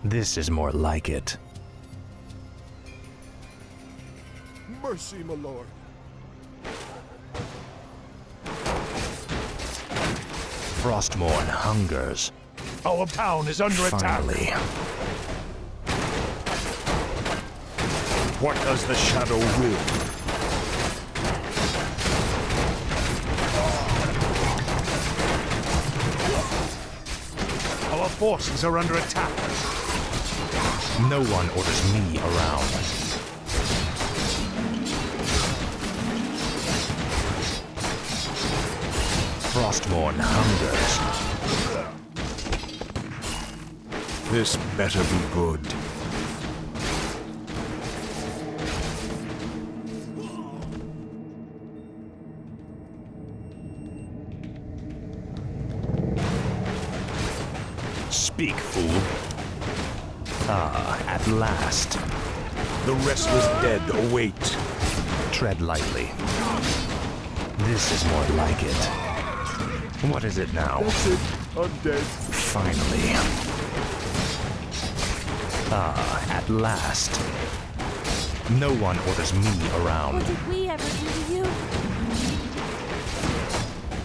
S1: This is more like it.
S7: Mercy, my lord.
S1: Frostmourne hungers.
S7: Our town is under attack.
S1: Finally.
S7: What does the shadow will? Our forces are under attack.
S1: No one orders me around. Frostmourne hungers.
S5: This better be good.
S1: Speak, fool. Ah, at last.
S5: The restless dead await.
S1: Tread lightly. This is more like it. What is it now?
S7: That's it. Undead.
S1: Finally. Ah, at last. No one orders me around.
S4: What did we ever do to you?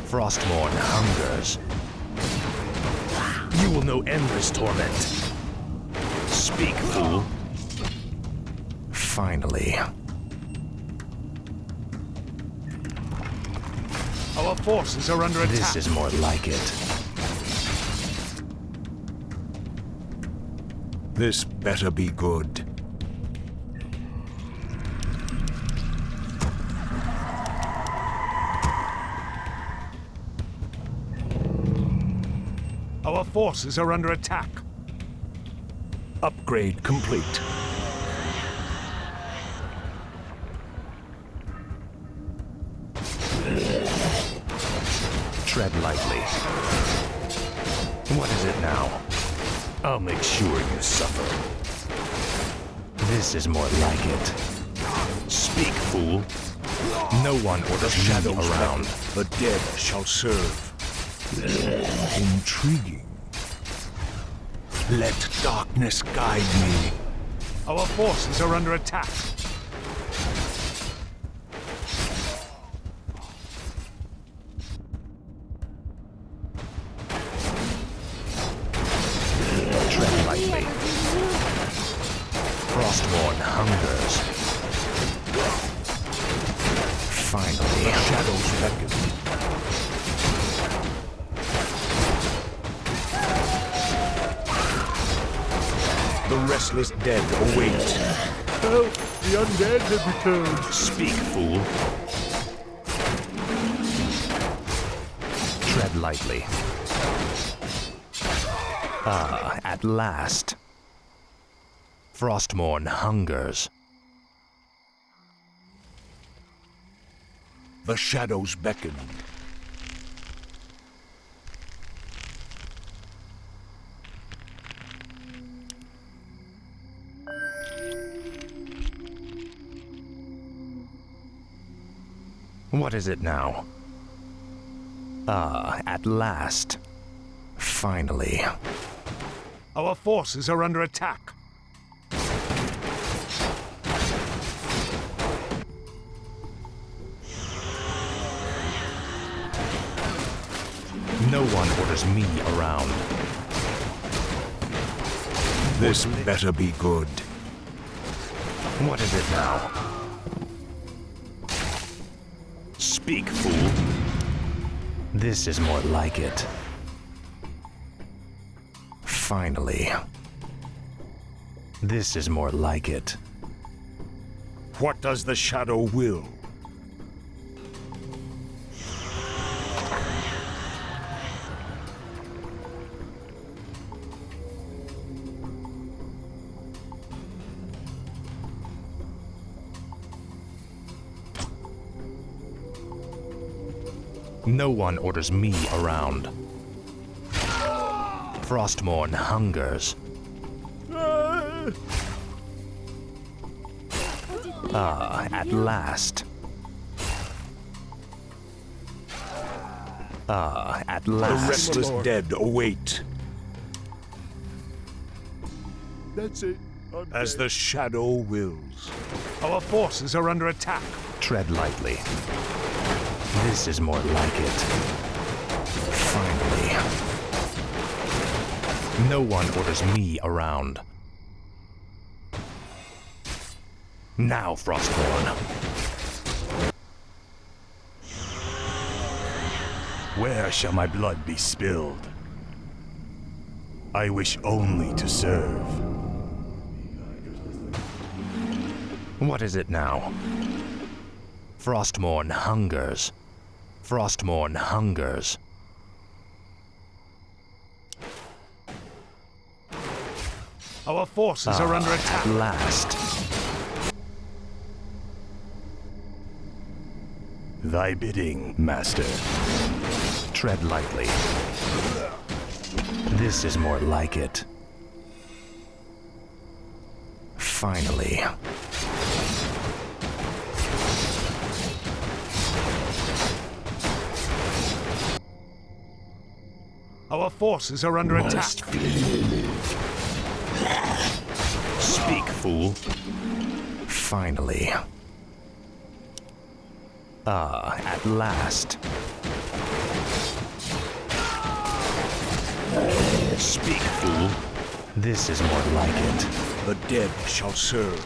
S1: Frostmourne hungers.
S6: You will know endless torment.
S1: Speak, fool. Finally.
S7: Our forces are under attack.
S1: This is more like it.
S5: This better be good.
S7: Our forces are under attack.
S5: Upgrade complete.
S1: Tread lightly. What is it now?
S6: I'll make sure you suffer.
S1: This is more like it. Speak, fool. No one orders me
S5: Shadows
S1: around.
S5: The dead shall serve. Intriguing. Let darkness guide me.
S7: Our forces are under attack.
S1: Frostmourne hungers. Finally.
S5: Shadows beckon. The restless dead await.
S7: Help! The undead have returned.
S6: Speak, fool.
S1: Tread lightly. Ah, at last. Frostmourne hungers.
S5: The shadows beckon.
S1: What is it now? Ah, at last. Finally.
S7: Our forces are under attack.
S1: No one orders me around.
S5: This better be good.
S1: What is it now?
S6: Speak, fool.
S1: This is more like it. Finally. This is more like it.
S7: What does the shadow will?
S1: No one orders me around. Frostmourne hungers. Ah, at last. Ah, at
S5: The
S1: last.
S5: restless dead await.
S7: That's it.
S5: As the shadow wills.
S7: Our forces are under attack.
S1: Tread lightly. This is more like it. Finally. No one orders me around. Now, Frostmourne.
S3: Where shall my blood be spilled? I wish only to serve.
S1: What is it now? Frostmourne hungers. Frostmourne hungers.
S7: Our forces are under
S1: At
S7: attack.
S1: last.
S3: Thy bidding, master.
S1: Tread lightly. This is more like it. Finally.
S7: Our forces are under attack.
S6: Speak, fool.
S1: Finally. Ah, at last.
S6: Speak, fool.
S1: This is more like it.
S5: The dead shall serve.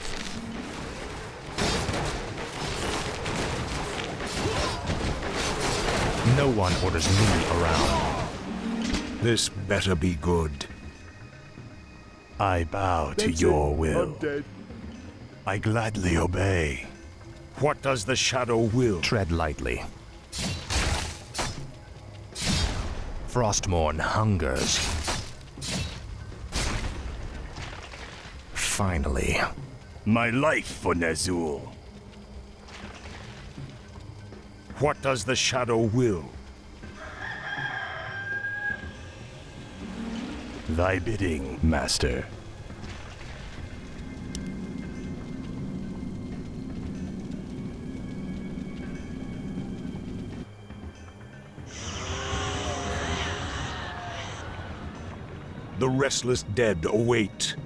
S1: No one orders me around.
S5: This better be good.
S3: I bow to
S7: That's
S3: your
S7: it.
S3: will.
S7: Undead.
S3: I gladly obey.
S7: What does the shadow will?
S1: Tread lightly. Frostmourne hungers. Finally.
S3: My life for Ner'zhul.
S7: What does the shadow will?
S3: Thy bidding, master.
S5: The restless dead await.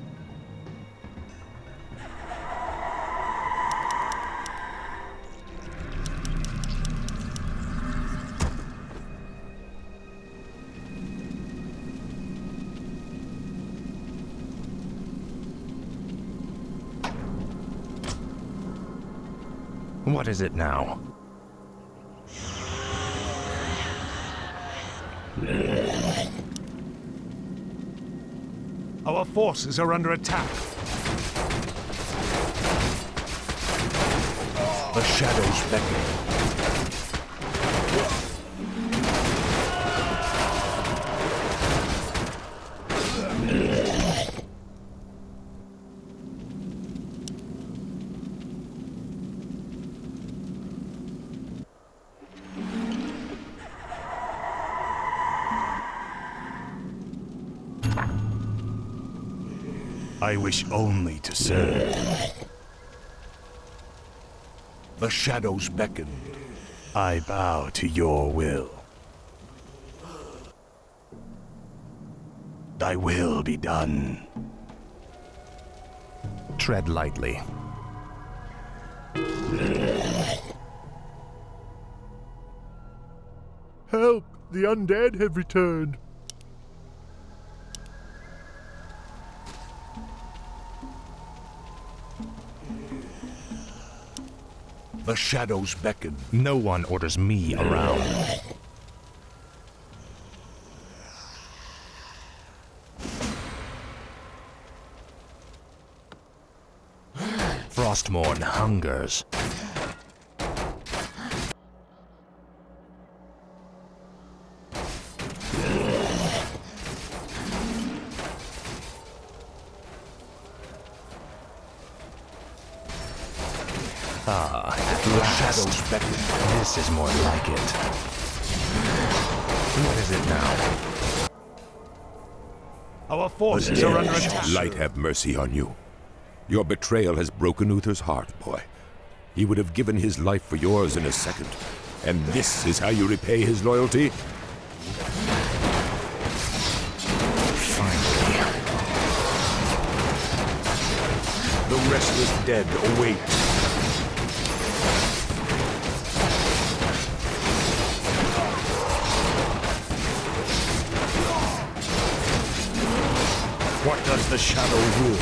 S1: What is it now?
S7: Our forces are under attack.
S5: The shadows beckon.
S3: I wish only to serve.
S5: The shadows beckon.
S3: I bow to your will. Thy will be done.
S1: Tread lightly.
S7: Help! The undead have returned.
S5: The shadows beckon.
S1: No one orders me around. Frostmourne hungers. Ah, at last.
S5: Shadows beckon.
S1: This is more like it. What is it now?
S7: Our forces are under attack.
S11: Light have mercy on you. Your betrayal has broken Uther's heart, boy. He would have given his life for yours in a second. And this is how you repay his loyalty?
S1: Finally.
S5: The restless dead await. What does the shadow rule?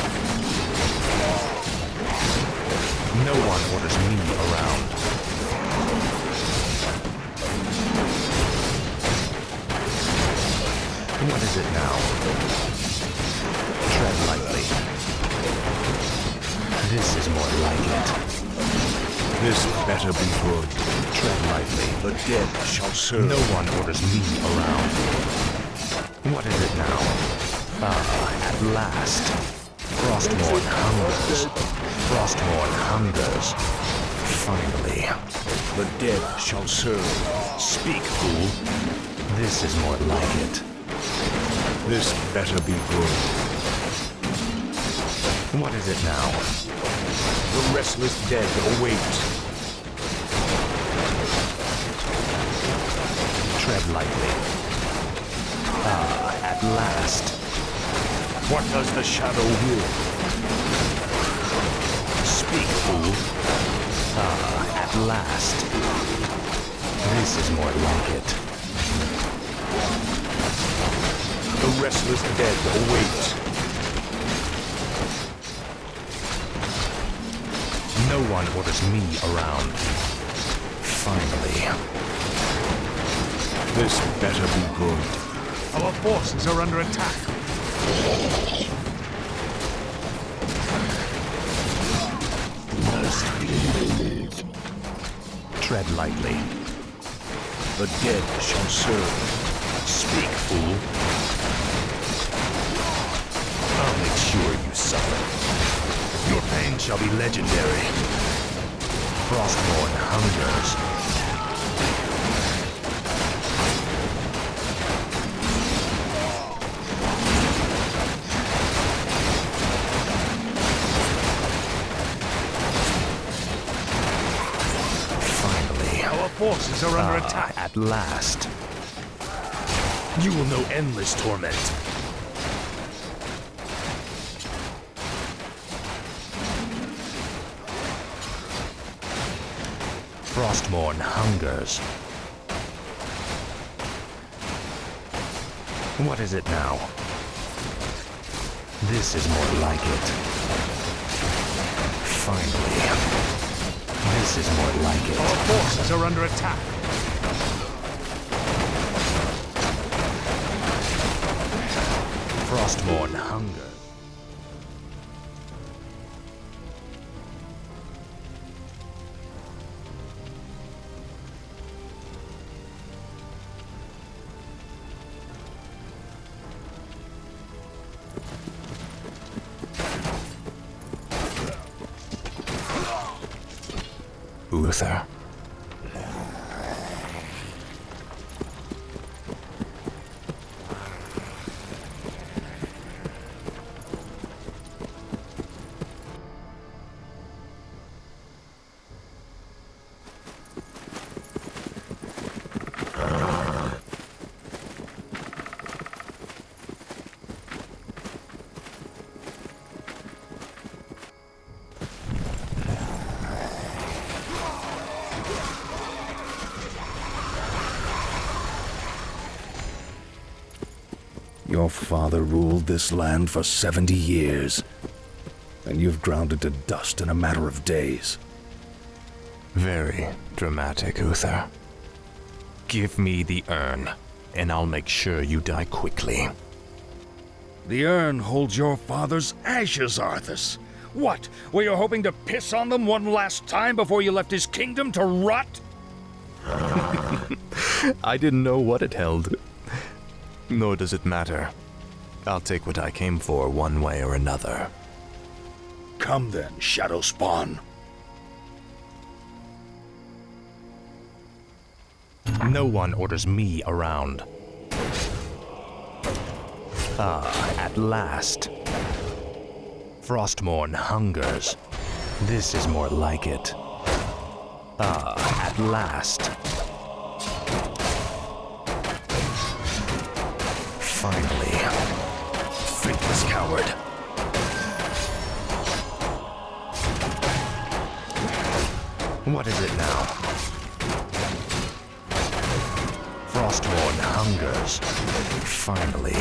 S1: No one orders me around. What is it now? Tread lightly. This is more like it.
S5: This better be good.
S1: Tread lightly.
S5: The dead shall serve.
S1: No one orders me around. What is it now? Ah, at last. Frostmourne hungers. Frostmourne hungers. Finally.
S5: The dead shall serve.
S1: Speak, fool. This is more like it.
S5: This better be good.
S1: What is it now?
S5: The restless dead await.
S1: Tread lightly. Ah, at last.
S5: What does the shadow will?
S1: Speak, fool. Ah, at last. This is more like it.
S5: The restless dead await.
S1: No one orders me around. Finally.
S5: This better be good.
S7: Our forces are under attack.
S1: Tread lightly.
S5: The dead shall serve.
S1: Speak, fool. I'll make sure you suffer. Your pain shall be legendary. Frostmourne hungers.
S7: Forces are under attack.
S1: At last. You will know endless torment. Frostmourne hungers. What is it now? This is more like it. Finally. This is more like it.
S7: Our forces are under attack.
S1: Frostmourne hunger. Uther.
S6: Your father ruled this land for 70 years, and you've ground it to dust in a matter of days.
S1: Very dramatic, Uther. Give me the urn, and I'll make sure you die quickly.
S12: The urn holds your father's ashes, Arthas. What, were you hoping to piss on them one last time before you left his kingdom to rot?
S1: I didn't know what it held. Nor does it matter. I'll take what I came for one way or another.
S12: Come then, Shadow Spawn.
S1: No one orders me around. Ah, at last. Frostmourne hungers. This is more like it. Ah, at last. Finally. Faithless coward. What is it now? Frostmourne hungers. Finally.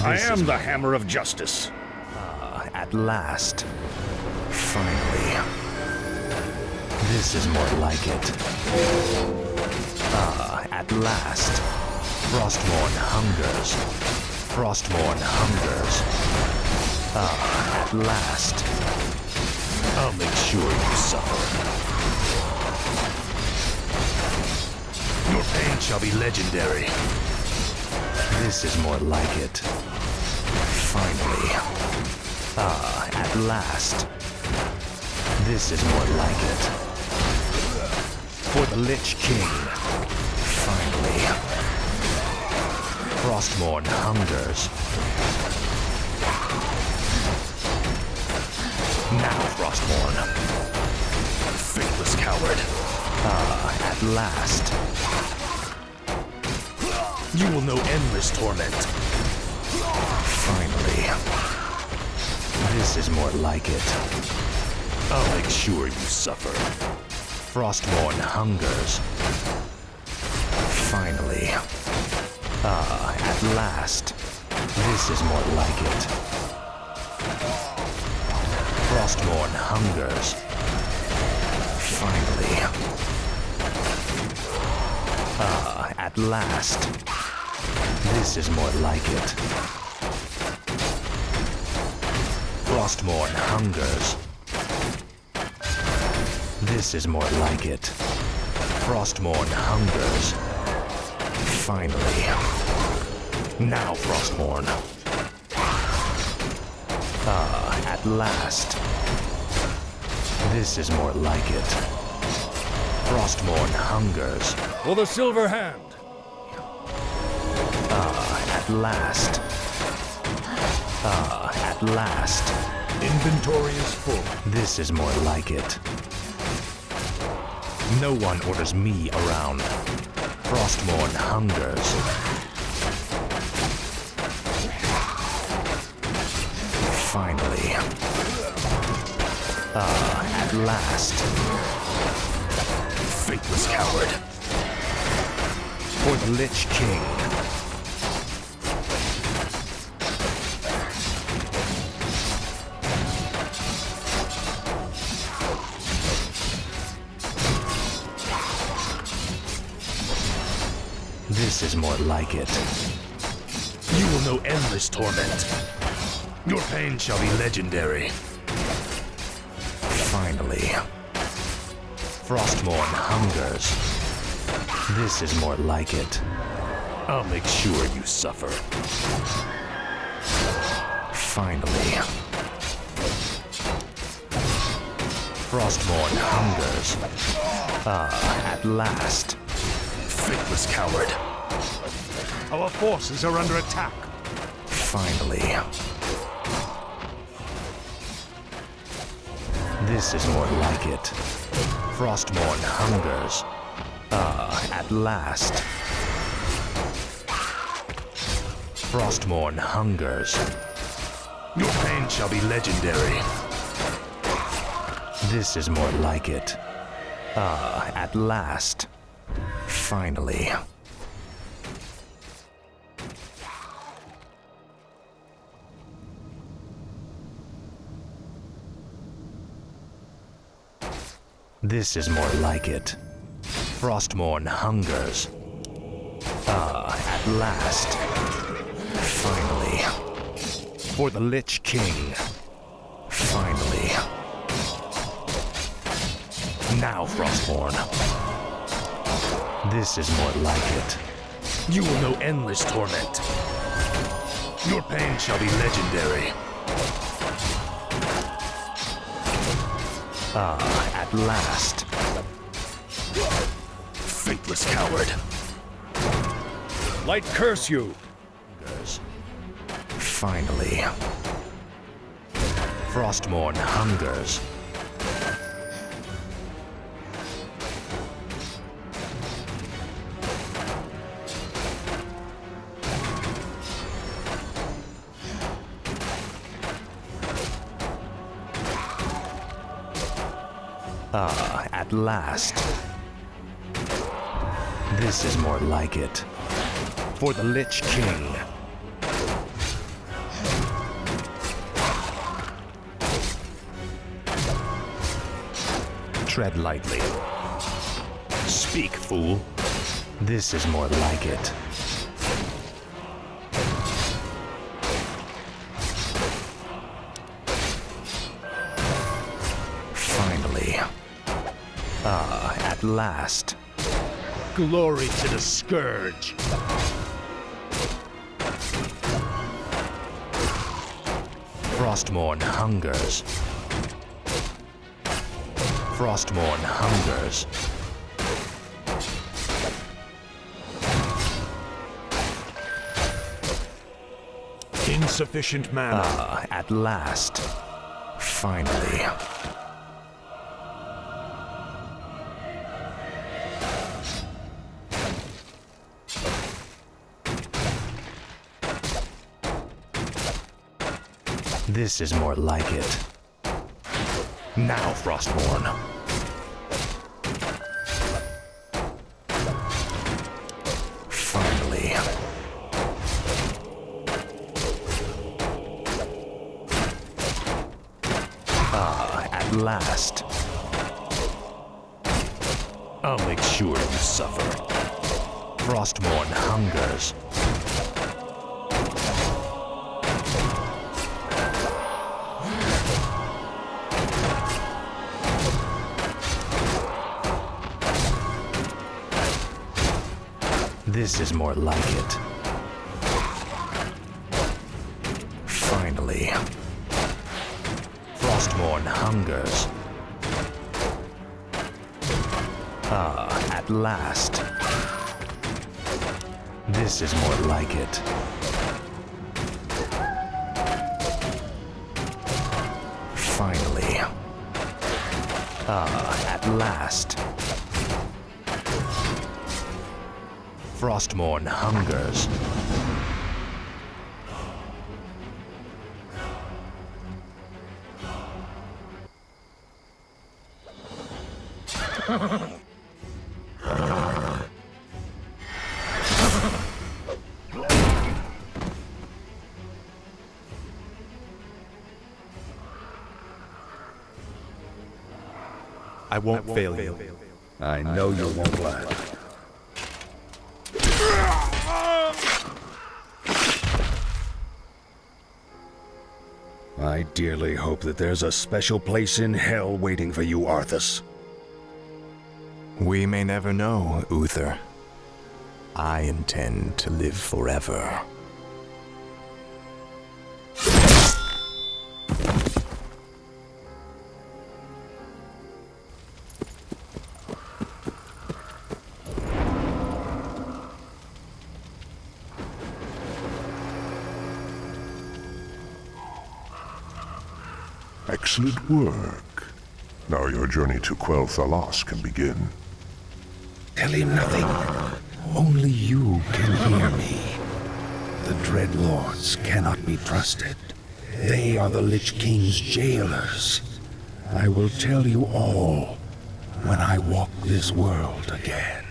S12: I am the Hammer of Justice.
S1: Ah, at last. Finally. This is more like it. Ah, at last. Frostmourne hungers. Frostmourne hungers. Ah, at last. I'll make sure you suffer. Your pain shall be legendary. This is more like it. Finally. Ah, at last. This is more like it. For the Lich King. Finally. Frostmourne hungers. Now, Frostmourne. Faithless coward. Ah, at last. You will know endless torment. Finally. This is more like it. I'll make sure you suffer. Frostmourne hungers. Finally. Ah, at last. This is more like it. Frostmourne hungers. Finally. Ah, at last. This is more like it. Frostmourne hungers. This is more like it. Frostmourne hungers. Finally. Now, Frostmourne. Ah, at last. This is more like it. Frostmourne hungers.
S12: For the Silver Hand.
S1: Ah, at last. Ah, at last.
S12: Inventory is full.
S1: This is more like it. No one orders me around. Frostmourne hungers. Finally. Ah, at last. Faithless coward. For the Lich King.
S6: This is more like it. You will know endless torment. Your pain shall be legendary. Finally. Frostmourne hungers. This is more like it. I'll make sure you suffer. Finally. Frostmourne hungers. Ah, at last. Faithless coward.
S7: Our forces are under attack.
S6: Finally. This is more like it. Frostmourne hungers. Ah, at last. Frostmourne hungers. Your pain shall be legendary. This is more like it. Ah, at last. Finally. This is more like it. Frostmourne hungers. Ah, at last. Finally. For the Lich King. Finally. Now, Frostmourne. This is more like it. You will know endless torment. Your pain shall be legendary. Ah, at last. Faithless coward.
S12: Light curse you!
S6: Finally. Frostmourne hungers. Ah, at last. This is more like it. For the Lich King. Tread lightly. Speak, fool. This is more like it. Finally. Ah, at last. Glory to the Scourge. Frostmourne hungers. Frostmourne hungers.
S7: Insufficient mana.
S6: Ah, at last. Finally. This is more like it. Now, Frostmourne. Finally. Ah, at last. I'll make sure you suffer. Frostmourne hungers. This is more like it. Finally. Frostmourne hungers. Ah, at last. This is more like it. Finally. Ah, at last. Frostmourne hungers.
S13: I won't fail you.
S12: I know you won't, lad. I dearly hope that there's a special place in hell waiting for you, Arthas.
S1: We may never know, Uther. I intend to live forever.
S2: Excellent work. Now your journey to Quell Thalas can begin.
S12: Tell him nothing. Only you can hear me. The Dreadlords cannot be trusted. They are the Lich King's jailers. I will tell you all when I walk this world again.